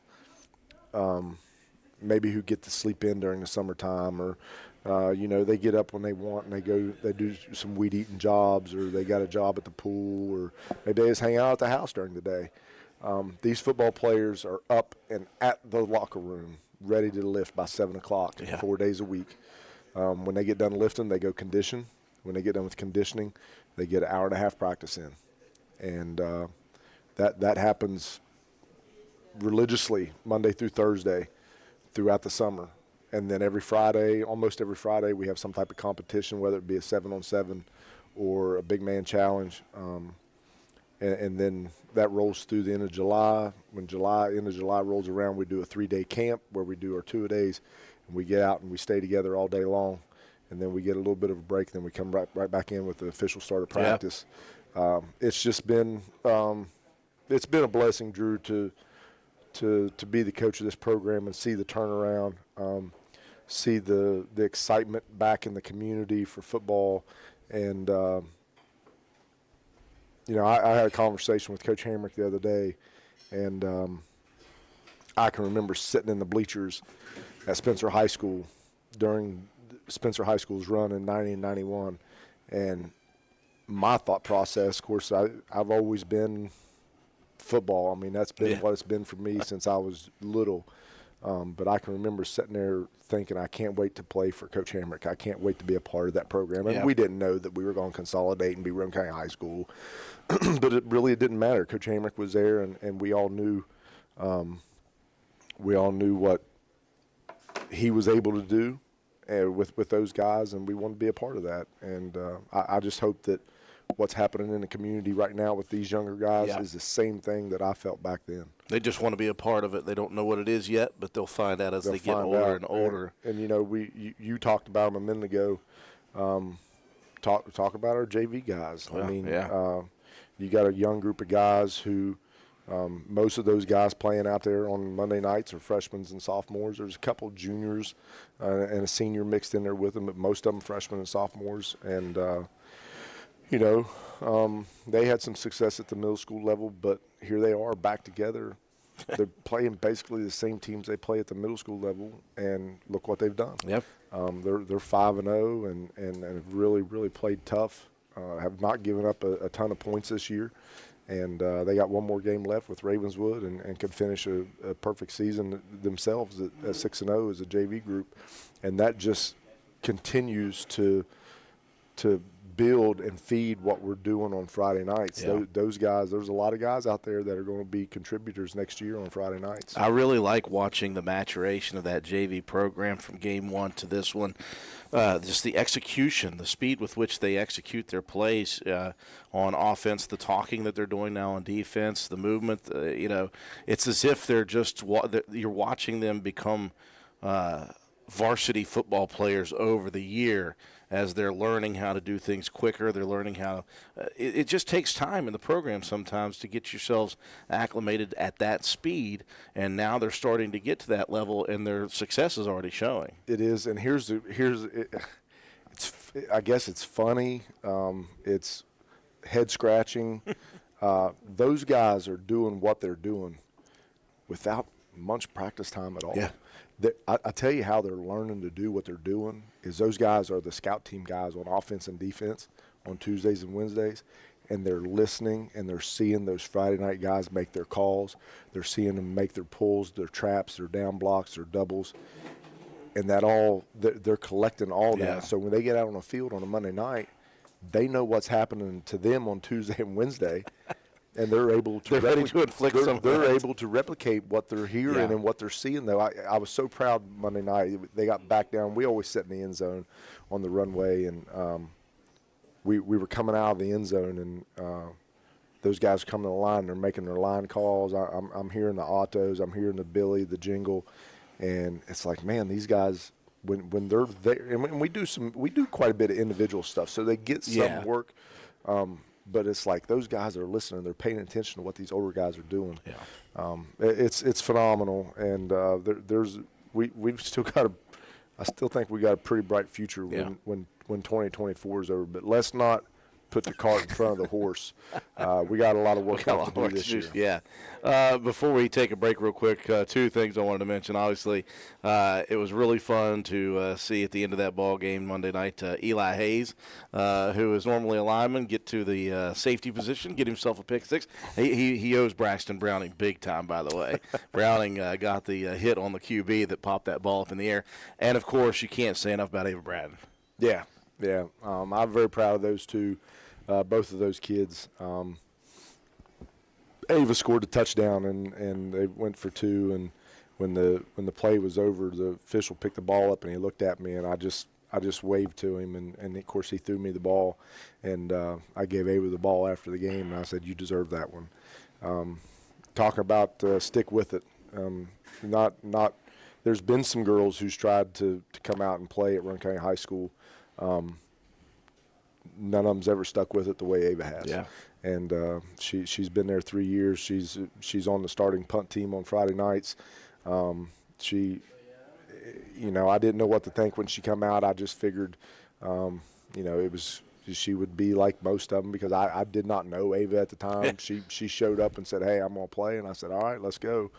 maybe who get to sleep in during the summertime, or they get up when they want and they do some weed eating jobs, or they got a job at the pool, or maybe they just hang out at the house during the day. These football players are up and at the locker room ready to lift by 7 o'clock, Yeah. 4 days a week. When they get done lifting, they go condition. When they get done with conditioning, they get an hour and a half practice in. And that happens religiously Monday through Thursday throughout the summer. And then almost every Friday, we have some type of competition, whether it be a 7-on-7 or a big man challenge. And then that rolls through the end of July. When end of July rolls around, we do a 3-day camp where we do our 2-a-days, and we get out and we stay together all day long. And then we get a little bit of a break, then we come right back in with the official start of practice. Yeah. It's just been it's been a blessing, Drew, to be the coach of this program and see the turnaround, see the excitement back in the community for football. And I had a conversation with Coach Hamrick the other day, and I can remember sitting in the bleachers at Spencer High School during Spencer High School's run in 90 and 91. And my thought process, of course, I've always been football. I mean, that's been what it's been for me since I was little. But I can remember sitting there thinking, I can't wait to play for Coach Hamrick. I can't wait to be a part of that program. And we didn't know that we were going to consolidate and be Roane County High School. But it didn't matter. Coach Hamrick was there, and we all knew what he was able to do with those guys, and we wanted to be a part of that. And I just hope that what's happening in the community right now with these younger guys is the same thing that I felt back then. They just want to be a part of it. They don't know what it is yet, but they'll find out as they get older and older. And you talked about them a minute ago. Talk about our JV guys. Well, I mean, you got a young group of guys who most of those guys playing out there on Monday nights are freshmen and sophomores. There's a couple juniors and a senior mixed in there with them, but most of them freshmen and sophomores. And they had some success at the middle school level, but here they are back together. They're playing basically the same teams they play at the middle school level, and look what they've done. Yep. They're 5-0 and have really, really played tough. Have not given up a ton of points this year, and they got one more game left with Ravenswood, and could finish a perfect season themselves at 6-0 as a JV group, and that just continues to build and feed what we're doing on Friday nights. Yeah. Those guys, there's a lot of guys out there that are going to be contributors next year on Friday nights. I really like watching the maturation of that JV program from game one to this one. Just the execution, the speed with which they execute their plays on offense, the talking that they're doing now on defense, the movement. It's as if they're just you're watching them become varsity football players over the year as they're learning how to do things quicker. They're learning how it just takes time in the program sometimes to get yourselves acclimated at that speed, and now they're starting to get to that level, and their success is already showing. It is, and I guess it's funny. It's head scratching. Those guys are doing what they're doing without much practice time at all. Yeah. I tell you how they're learning to do what they're doing is those guys are the scout team guys on offense and defense on Tuesdays and Wednesdays, and they're listening and they're seeing those Friday night guys make their calls. They're seeing them make their pulls, their traps, their down blocks, their doubles, and that all they're collecting all that. So when they get out on the field on a Monday night, they know what's happening to them on Tuesday and Wednesday. And they're able to they're able to replicate what they're hearing and what they're seeing. Though I was so proud Monday night. They got back down. We always sit in the end zone on the runway, and we were coming out of the end zone, and those guys coming to the line. They're making their line calls. I'm hearing the autos. I'm hearing the Billy, the jingle, and it's like, man, these guys when they're there, and we do quite a bit of individual stuff, so they get some work. But it's like those guys are listening. They're paying attention to what these older guys are doing. Yeah. It's phenomenal, and we've still got I still think we got a pretty bright future when 2024 is over. But let's not put the cart in front of the horse. We got a lot of work to do this year. Yeah. Before we take a break real quick, two things I wanted to mention. Obviously, it was really fun to see at the end of that ball game Monday night Eli Hayes, who is normally a lineman, get to the safety position, get himself a pick six. He owes Braxton Browning big time, by the way. Browning got the hit on the QB that popped that ball up in the air. And, of course, you can't say enough about Ava Braden. Yeah. I'm very proud of those two, both of those kids. Ava scored a touchdown, and they went for two. And when the play was over, the official picked the ball up, and he looked at me, and I just waved to him, and of course he threw me the ball, and I gave Ava the ball after the game, and I said, "You deserve that one." Talking about stick with it, not. There's been some girls who's tried to come out and play at Roane County High School. None of them's ever stuck with it the way Ava has. Yeah. And she's been there 3 years. She's on the starting punt team on Friday nights. I didn't know what to think when she come out. I just figured, it was she would be like most of them because I did not know Ava at the time. She showed up and said, "Hey, I'm gonna play," and I said, "All right, let's go."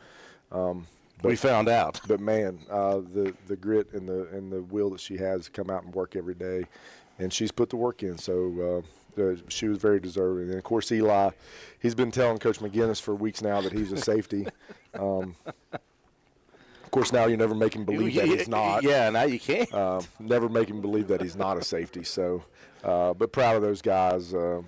We found out. But man, the grit and the will that she has to come out and work every day, and she's put the work in. So she was very deserving. And of course, Eli, he's been telling Coach McGinnis for weeks now that he's a safety. Of course, now you never make him believe that he's not. Yeah, now you can't. Never make him believe that he's not a safety. So, but proud of those guys, and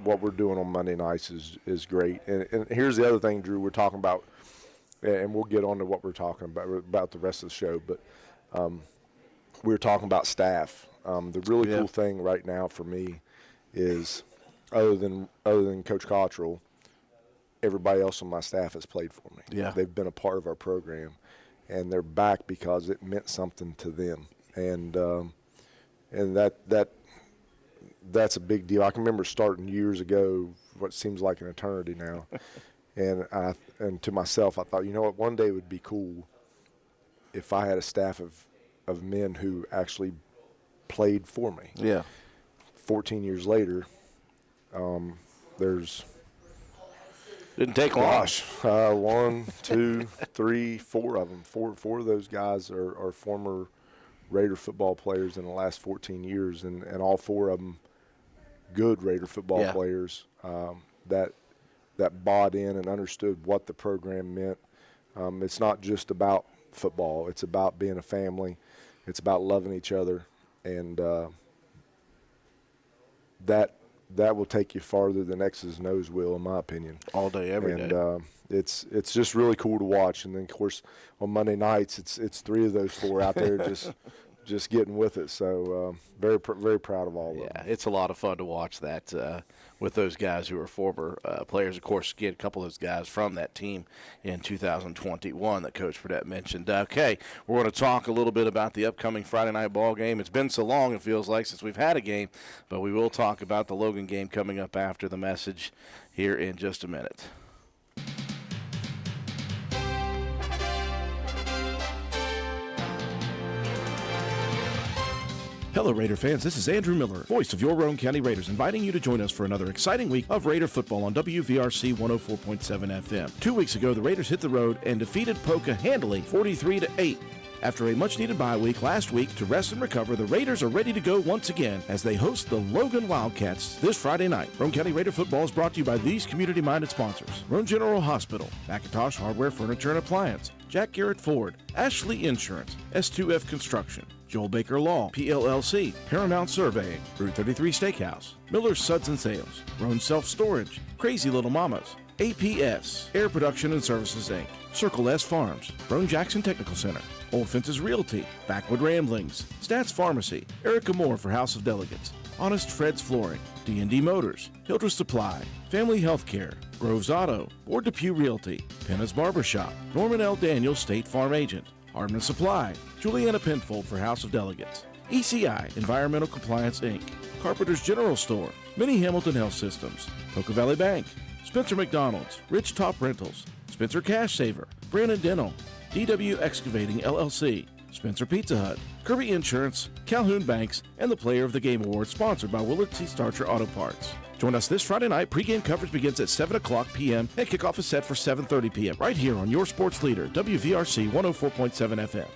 what we're doing on Monday nights is great. And here's the other thing, Drew, we're talking about, and we'll get on to what we're talking about the rest of the show, but we were talking about staff. The really cool thing right now for me is other than Coach Cottrell, everybody else on my staff has played for me. Yeah. They've been a part of our program, and they're back because it meant something to them. And that's a big deal. I can remember starting years ago, what seems like an eternity now, and to myself, I thought, you know what, one day it would be cool if I had a staff of men who actually played for me. Yeah. 14 years later, there's didn't take long. 1, 2, 3, 4 of them. Four of those guys are former Raider football players in the last 14 years, and all four of them good Raider football players that bought in and understood what the program meant. It's not just about football. It's about being a family. It's about loving each other, and that will take you farther than X's and O's will, in my opinion. All day, every day. And it's just really cool to watch. And then, of course, on Monday nights, it's three of those four out there just getting with it. So very proud of all of them. Yeah, it's a lot of fun to watch that with those guys who are former players. Of course, get a couple of those guys from that team in 2021 that Coach Burdett mentioned. Okay, we're going to talk a little bit about the upcoming Friday night ball game. It's been so long, it feels like, since we've had a game, but we will talk about the Logan game coming up after the message here in just a minute. Hello, Raider fans. This is Andrew Miller, voice of your Roane County Raiders, inviting you to join us for another exciting week of Raider football on WVRC 104.7 FM. 2 weeks ago, the Raiders hit the road and defeated Poca handily 43-8. After a much-needed bye week last week to rest and recover, the Raiders are ready to go once again as they host the Logan Wildcats this Friday night. Roane County Raider football is brought to you by these community-minded sponsors: Roane General Hospital, McIntosh Hardware, Furniture and Appliance, Jack Garrett Ford, Ashley Insurance, S2F Construction, Joel Baker Law, PLLC, Paramount Surveying, Route 33 Steakhouse, Miller's Suds and Sales, Roane Self Storage, Crazy Little Mamas, APS, Air Production and Services Inc., Circle S Farms, Roane Jackson Technical Center, Old Fences Realty, Backwood Ramblings, Stats Pharmacy, Erica Moore for House of Delegates, Honest Fred's Flooring, D&D Motors, Hildreth Supply, Family Healthcare, Groves Auto, Ward Depew Realty, Penna's Barbershop, Norman L. Daniels State Farm Agent, Hardman Supply, Juliana Penfold for House of Delegates, ECI Environmental Compliance Inc., Carpenter's General Store, Mini Hamilton Health Systems, Poca Valley Bank, Spencer McDonald's, Rich Top Rentals, Spencer Cash Saver, Brandon Dental, DW Excavating LLC, Spencer Pizza Hut, Kirby Insurance, Calhoun Banks, and the Player of the Game Award sponsored by Willard C. Starcher Auto Parts. Join us this Friday night. Pre-game coverage begins at 7 o'clock p.m. and kickoff is set for 7:30 p.m. right here on your sports leader, WVRC 104.7 FM.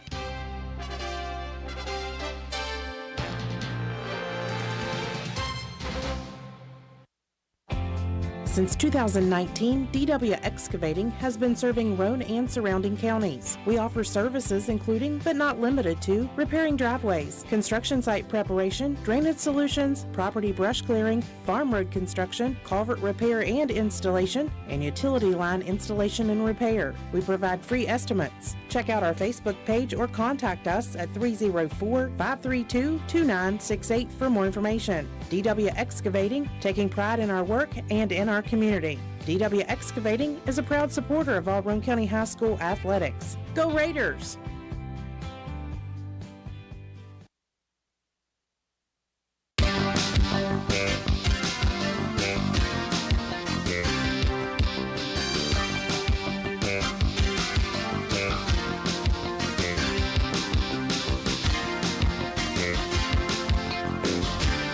Since 2019, DW Excavating has been serving Roane and surrounding counties. We offer services including, but not limited to, repairing driveways, construction site preparation, drainage solutions, property brush clearing, farm road construction, culvert repair and installation, and utility line installation and repair. We provide free estimates. Check out our Facebook page or contact us at 304-532-2968 for more information. DW Excavating, taking pride in our work and in our community. DW Excavating is a proud supporter of all Roane County High School athletics. Go Raiders!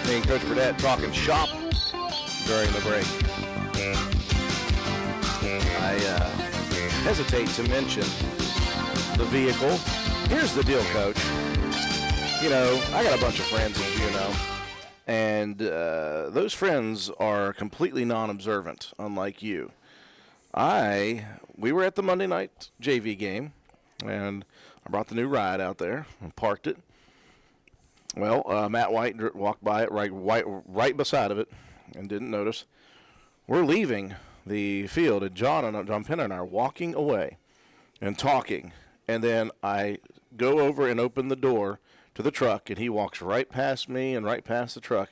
Me and Coach Burdett talking shop during the break. I hesitate to mention the vehicle. Here's the deal, Coach. You know, I got a bunch of friends, as you know, and those friends are completely non-observant, unlike you. We were at the Monday night JV game, and I brought the new ride out there and parked it. Well, Matt White walked by it right beside of it and didn't notice. We're leaving the field, and John Penn and I are walking away and talking. And then I go over and open the door to the truck, and he walks right past me and right past the truck.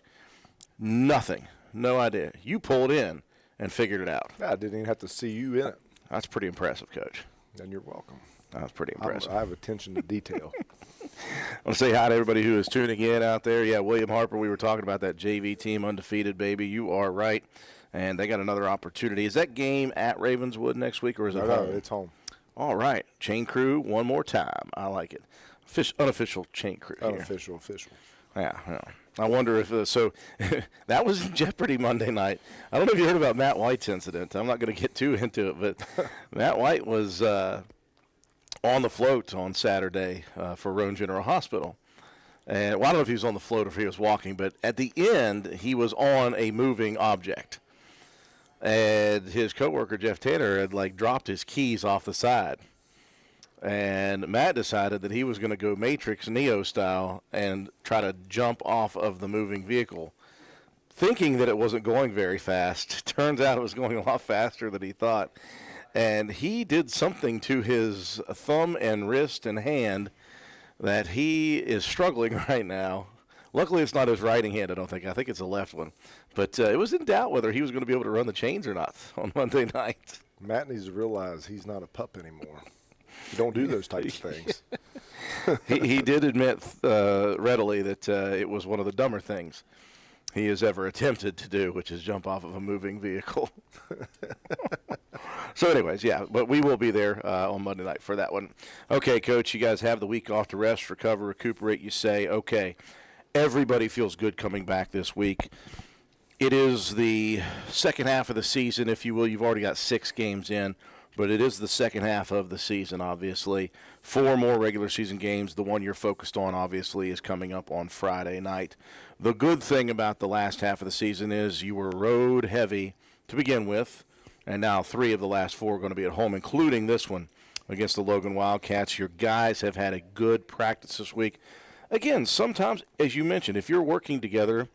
Nothing. No idea. You pulled in and figured it out. I didn't even have to see you in it. That's pretty impressive, Coach. And you're welcome. That's pretty impressive. I have attention to detail. I want to say hi to everybody who is tuning in out there. Yeah, William Harper, we were talking about that JV team, undefeated, baby. You are right. And they got another opportunity. Is that game at Ravenswood next week, or is it home? No, it's home. All right. Chain crew one more time. I like it. Unofficial chain crew here. Unofficial, official. Yeah. I wonder if so that was in jeopardy Monday night. I don't know if you heard about Matt White's incident. I'm not going to get too into it, but Matt White was on the float on Saturday for Roane General Hospital. And well, I don't know if he was on the float or if he was walking, but at the end, he was on a moving object. And his coworker, Jeff Tanner, had dropped his keys off the side. And Matt decided that he was going to go Matrix Neo style and try to jump off of the moving vehicle, thinking that it wasn't going very fast. Turns out it was going a lot faster than he thought. And he did something to his thumb and wrist and hand that he is struggling right now. Luckily, it's not his right hand, I don't think. I think it's the left one. But it was in doubt whether he was going to be able to run the chains or not on Monday night. Matt needs to realize he's not a pup anymore. You don't do those types of things. He did admit readily that it was one of the dumber things he has ever attempted to do, which is jump off of a moving vehicle. So anyways, yeah, but we will be there on Monday night for that one. Okay, Coach, you guys have the week off to rest, recover, recuperate. You say, okay, everybody feels good coming back this week. It is the second half of the season, if you will. You've already got 6 games in, but it is the second half of the season, obviously. 4 more regular season games. The one you're focused on, obviously, is coming up on Friday night. The good thing about the last half of the season is you were road heavy to begin with, and now 3 of the last 4 are going to be at home, including this one against the Logan Wildcats. Your guys have had a good practice this week. Again, sometimes, as you mentioned, if you're working together,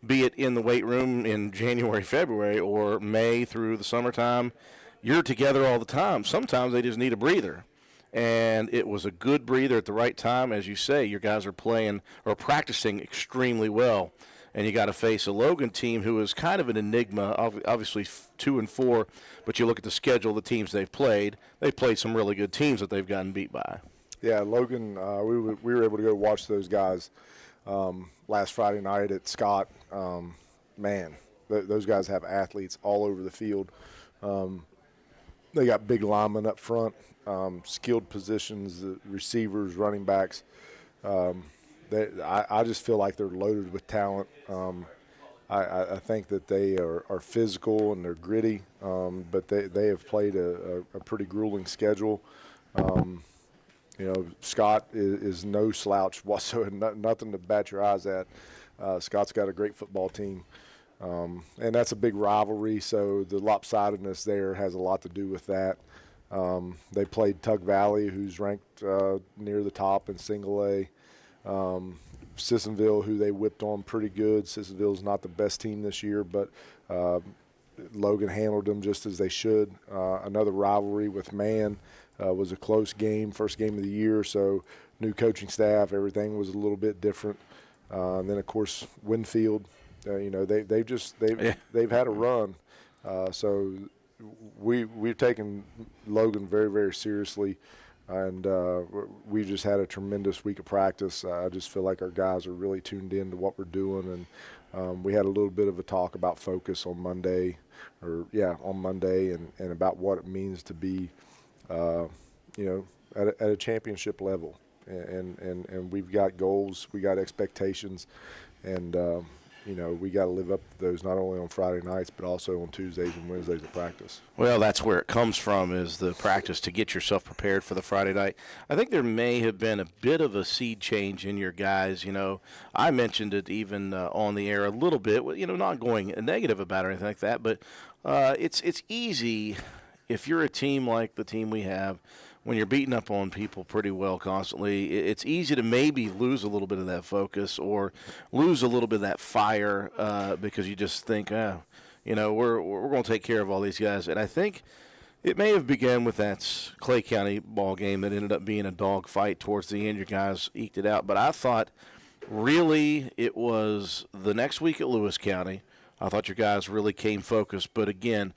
be it in the weight room in January, February, or May through the summertime, you're together all the time. Sometimes they just need a breather. And it was a good breather at the right time. As you say, your guys are playing or practicing extremely well. And you got to face a Logan team who is kind of an enigma, obviously 2-4, but you look at the schedule of the teams they've played some really good teams that they've gotten beat by. Yeah, Logan, we were able to go watch those guys last Friday night at Scott. Man, those guys have athletes all over the field. They got big linemen up front, skilled positions, receivers, running backs. I just feel like they're loaded with talent. I think that they are physical and they're gritty, but they have played a pretty grueling schedule. Scott is no slouch whatsoever, nothing to bat your eyes at. Scott's got a great football team, and that's a big rivalry, so the lopsidedness there has a lot to do with that. They played Tug Valley, who's ranked near the top in single A. Sissonville, who they whipped on pretty good. Sissonville's not the best team this year, but Logan handled them just as they should. Another rivalry with Man was a close game, first game of the year, so new coaching staff, everything was a little bit different. And then, of course, Winfield, they've had a run. So we've taken Logan very, very seriously. And we just had a tremendous week of practice. I just feel like our guys are really tuned in to what we're doing. And we had a little bit of a talk about focus on Monday, and about what it means to be, at a championship level. And we've got goals, we got expectations, and we got to live up to those not only on Friday nights but also on Tuesdays and Wednesdays of practice. Well, that's where it comes from, is the practice to get yourself prepared for the Friday night. I think there may have been a bit of a seed change in your guys. I mentioned it even on the air a little bit, not going negative about it or anything like that, but it's easy if you're a team like the team we have, when you're beating up on people pretty well constantly, it's easy to maybe lose a little bit of that focus or lose a little bit of that fire because you just think, we're going to take care of all these guys. And I think it may have begun with that Clay County ball game that ended up being a dog fight towards the end. Your guys eked it out. But I thought really it was the next week at Lewis County. I thought your guys really came focused. But, again,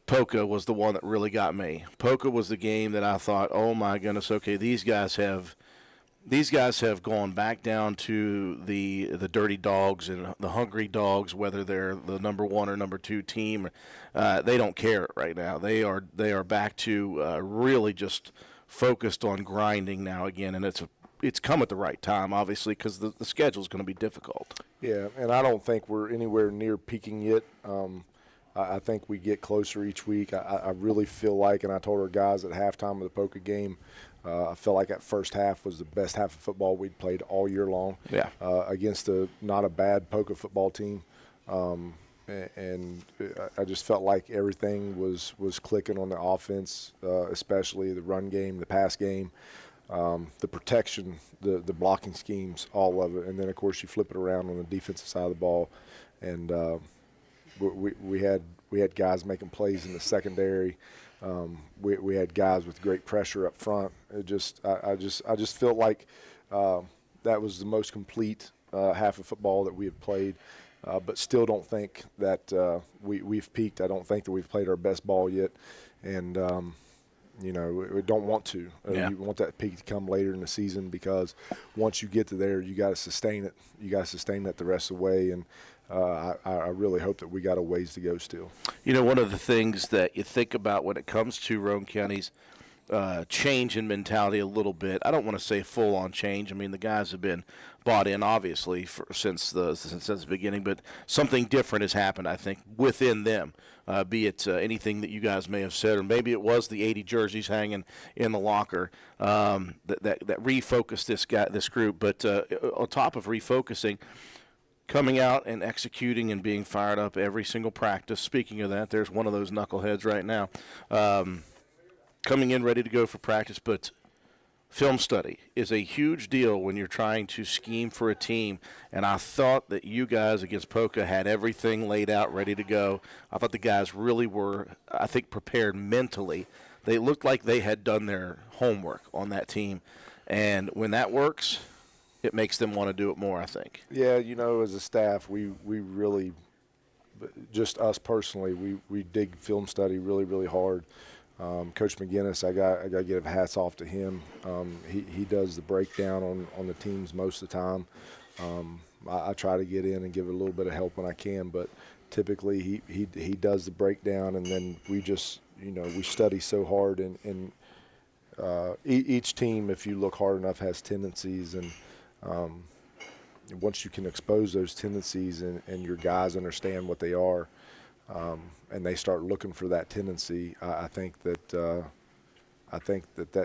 Poca was the one that really got me. Poca was the game that I thought, oh my goodness, okay, these guys have gone back down to the dirty dogs and the hungry dogs, whether they're the number 1 or number 2 team. They don't care right now. They are back to really just focused on grinding now again, and it's come at the right time, obviously, because the schedule is going to be difficult. Yeah, and I don't think we're anywhere near peaking yet. I think we get closer each week. I really feel like, and I told our guys at halftime of the Poca game, I felt like that first half was the best half of football we'd played all year long. Yeah. Against not a bad Poca football team. And I just felt like everything was clicking on the offense, especially the run game, the pass game, the protection, the blocking schemes, all of it. And then, of course, you flip it around on the defensive side of the ball. And we had guys making plays in the secondary. We had guys with great pressure up front. I just felt like that was the most complete half of football that we have played. But still don't think that we've peaked. I don't think that we've played our best ball yet, and we don't want to. You want that peak to come later in the season, because once you get to there, you got to sustain it. You got to sustain that the rest of the way, and I really hope that we got a ways to go still. One of the things that you think about when it comes to Roane County's change in mentality a little bit. I don't want to say full-on change. I mean, the guys have been bought in, obviously, since the beginning, but something different has happened, I think, within them, be it anything that you guys may have said, or maybe it was the 80 jerseys hanging in the locker that refocused this group. But on top of refocusing, coming out and executing and being fired up every single practice. Speaking of that, there's one of those knuckleheads right now. Coming in ready to go for practice, but film study is a huge deal when you're trying to scheme for a team, and I thought that you guys against Poca had everything laid out, ready to go. I thought the guys really were, I think, prepared mentally. They looked like they had done their homework on that team, and when that works, it makes them want to do it more, I think. Yeah, as a staff, we really, just us personally, we dig film study really, really hard. Coach McGinnis, I got to give hats off to him. He does the breakdown on the teams most of the time. I try to get in and give a little bit of help when I can, but typically he does the breakdown, and then we just we study so hard, and each team, if you look hard enough, has tendencies, and once you can expose those tendencies and your guys understand what they are, and they start looking for that tendency, I think that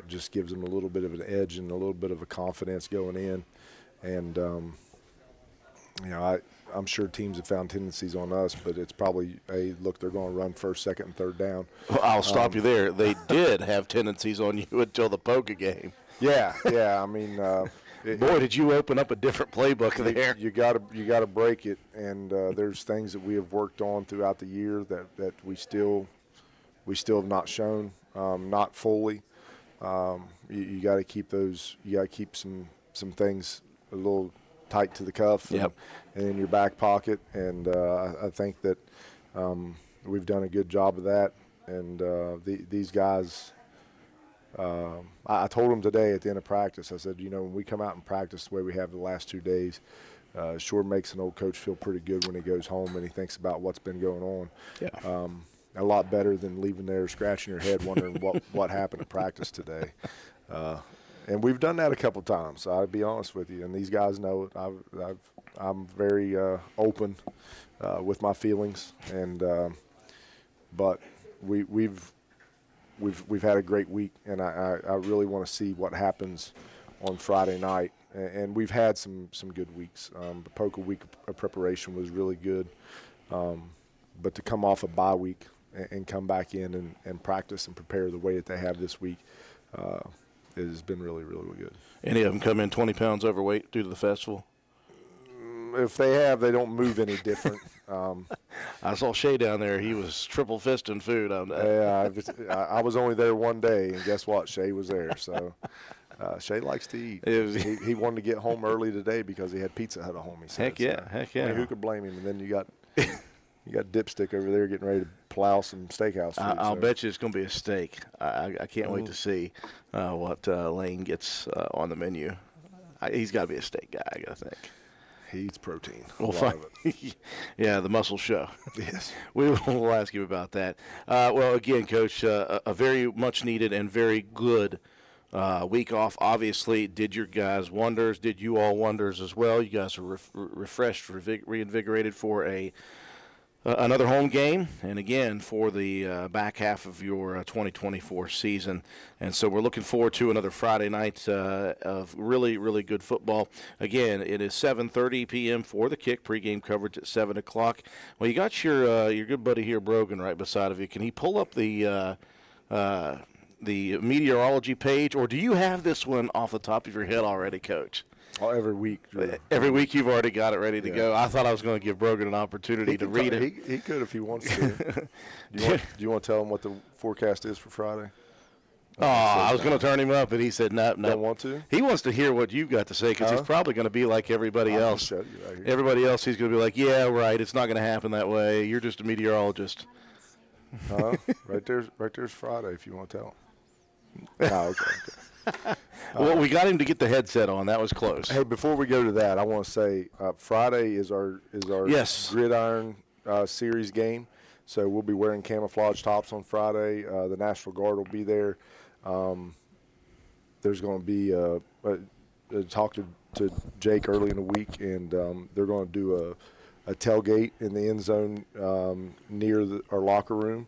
just gives them a little bit of an edge and a little bit of a confidence going in. And I'm sure teams have found tendencies on us, but it's probably, hey, look, they're going to run first, second, and third down. Well, I'll stop you there. They did have tendencies on you until the Poca game. Yeah. I mean, boy, did you open up a different playbook there. You gotta break it, and there's things that we have worked on throughout the year that we still have not shown, not fully. You got to keep those. You got to keep some things a little tight to the cuff and in your back pocket, and I think that we've done a good job of that. And these guys. I told them today at the end of practice, I said, when we come out and practice the way we have the last 2 days, sure makes an old coach feel pretty good when he goes home and he thinks about what's been going on. Yeah. A lot better than leaving there scratching your head wondering what happened at practice today. And we've done that a couple times, I'll be honest with you. And these guys know it. I'm very open with my feelings. And but we've had a great week, and I really want to see what happens on Friday night. And we've had some good weeks. The Poca week of preparation was really good. But to come off a bye week and come back in and practice and prepare the way that they have this week has been really, really good. Any of them come in 20 pounds overweight due to the festival? If they have, they don't move any different. I saw Shay down there. He was triple fisting food on that. Yeah, I was only there one day, and guess what? Shay was there. So Shay likes to eat. He wanted to get home early today because he had Pizza Hut at home. He said. Heck yeah. I mean, who could blame him? And then you got Dipstick over there getting ready to plow some steakhouse food. I'll bet you it's going to be a steak. I can't wait to see what Lane gets on the menu. He's got to be a steak guy, I got to think. He eats protein. We'll find it. Yeah, the muscle show. Yes. We'll ask you about that. Well, again, Coach, a very much needed and very good week off. Obviously, did your guys wonders. Did you all wonders as well? You guys are refreshed, reinvigorated for another home game, and again for the back half of your 2024 season. And so we're looking forward to another Friday night of really, really good football. Again, it is 7:30 p.m. for the kick. Pregame coverage at 7 o'clock. Well, you got your good buddy here, Brogan, right beside of you. Can he pull up the meteorology page, or do you have this one off the top of your head already, Coach? Oh, every week. Drew. Every week you've already got it ready to go. I thought I was going to give Brogan an opportunity to read it. He could if he wants to. Do you want to tell him what the forecast is for Friday? I was going to turn him up, but he said no. Don't want to? He wants to hear what you've got to say because he's probably going to be like everybody else. Everybody else, he's going to be like, yeah, right, it's not going to happen that way. You're just a meteorologist. Right there's Friday if you want to tell him. Oh, okay. Well, we got him to get the headset on. That was close. Hey, before we go to that, I want to say Friday is our Gridiron Series game. So we'll be wearing camouflage tops on Friday. The National Guard will be there. There's going to be I talked to Jake early in the week, and they're going to do a tailgate in the end zone near our locker room.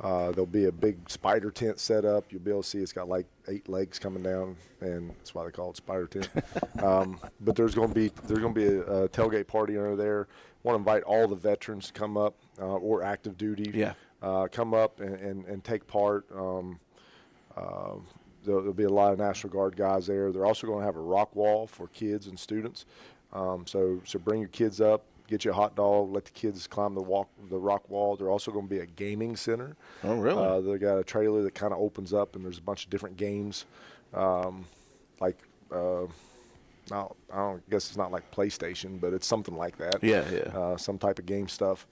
There'll be a big spider tent set up. You'll be able to see it's got like 8 legs coming down, and that's why they call it spider tent. But there's going to be a tailgate party under there. Want to invite all the veterans to come up or active duty. Yeah. Come up and take part. There'll be a lot of National Guard guys there. They're also going to have a rock wall for kids and students. So bring your kids up, get you a hot dog, let the kids climb the rock wall. There's also going to be a gaming center. Oh, really? They got a trailer that kind of opens up, and there's a bunch of different games. I guess it's not like PlayStation, but it's something like that. Yeah. Some type of game stuff.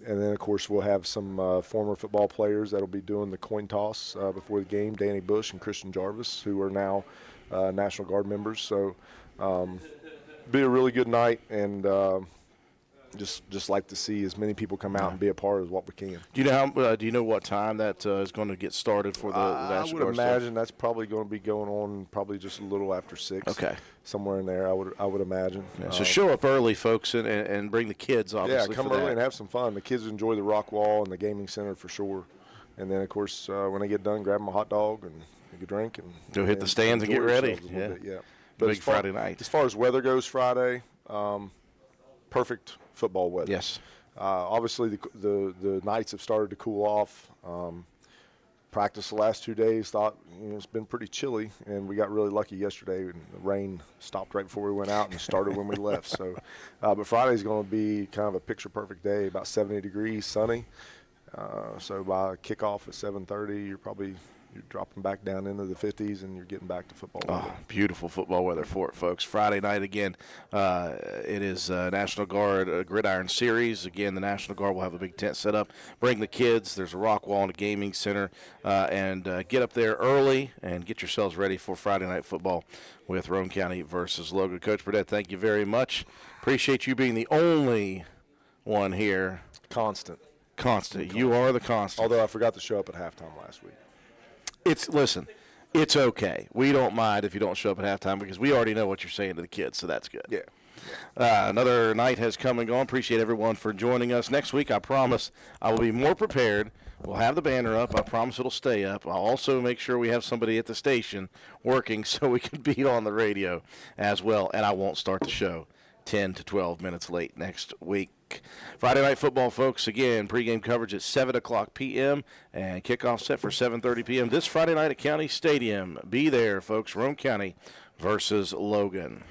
And then, of course, we'll have some former football players that'll be doing the coin toss before the game, Danny Bush and Christian Jarvis, who are now National Guard members. So be a really good night, and just like to see as many people come out and be a part of what we can. Do you know do you know what time that is going to get started for the National I would Guard imagine that's probably going to be going on probably just a little after 6. Okay. Somewhere in there, I would imagine. Yeah, so show up early, folks, and bring the kids, obviously. Yeah, come for early that. and have some fun. The kids enjoy the rock wall and the gaming center for sure. And then, of course, when they get done, grab them a hot dog and take a drink. And Go hit the stands and get enjoy ready. themselves a little bit, yeah. Big Friday night. As far as weather goes Friday, perfect football weather. Yes. Obviously, the nights have started to cool off. Practice the last 2 days, thought it's been pretty chilly, and we got really lucky yesterday. And the rain stopped right before we went out and started when we left. So, but Friday's going to be kind of a picture-perfect day, about 70 degrees, sunny. So by kickoff at 7:30, you're dropping back down into the 50s, and you're getting back to football weather. Oh, beautiful football weather for it, folks. Friday night again. It is National Guard Gridiron Series. Again, the National Guard will have a big tent set up. Bring the kids. There's a rock wall and a gaming center. And get up there early and get yourselves ready for Friday night football with Roane County versus Logan. Coach Burdett, thank you very much. Appreciate you being the only one here. Constant. You are the constant. Although I forgot to show up at halftime last week. Listen, it's okay. We don't mind if you don't show up at halftime because we already know what you're saying to the kids, so that's good. Yeah. Another night has come and gone. Appreciate everyone for joining us. Next week, I promise I will be more prepared. We'll have the banner up. I promise it'll stay up. I'll also make sure we have somebody at the station working so we can be on the radio as well, and I won't start the show 10 to 12 minutes late next week. Friday night football, folks. Again, pregame coverage at 7 o'clock p.m. and kickoff set for 7:30 p.m. this Friday night at County Stadium. Be there, folks. Roane County versus Logan.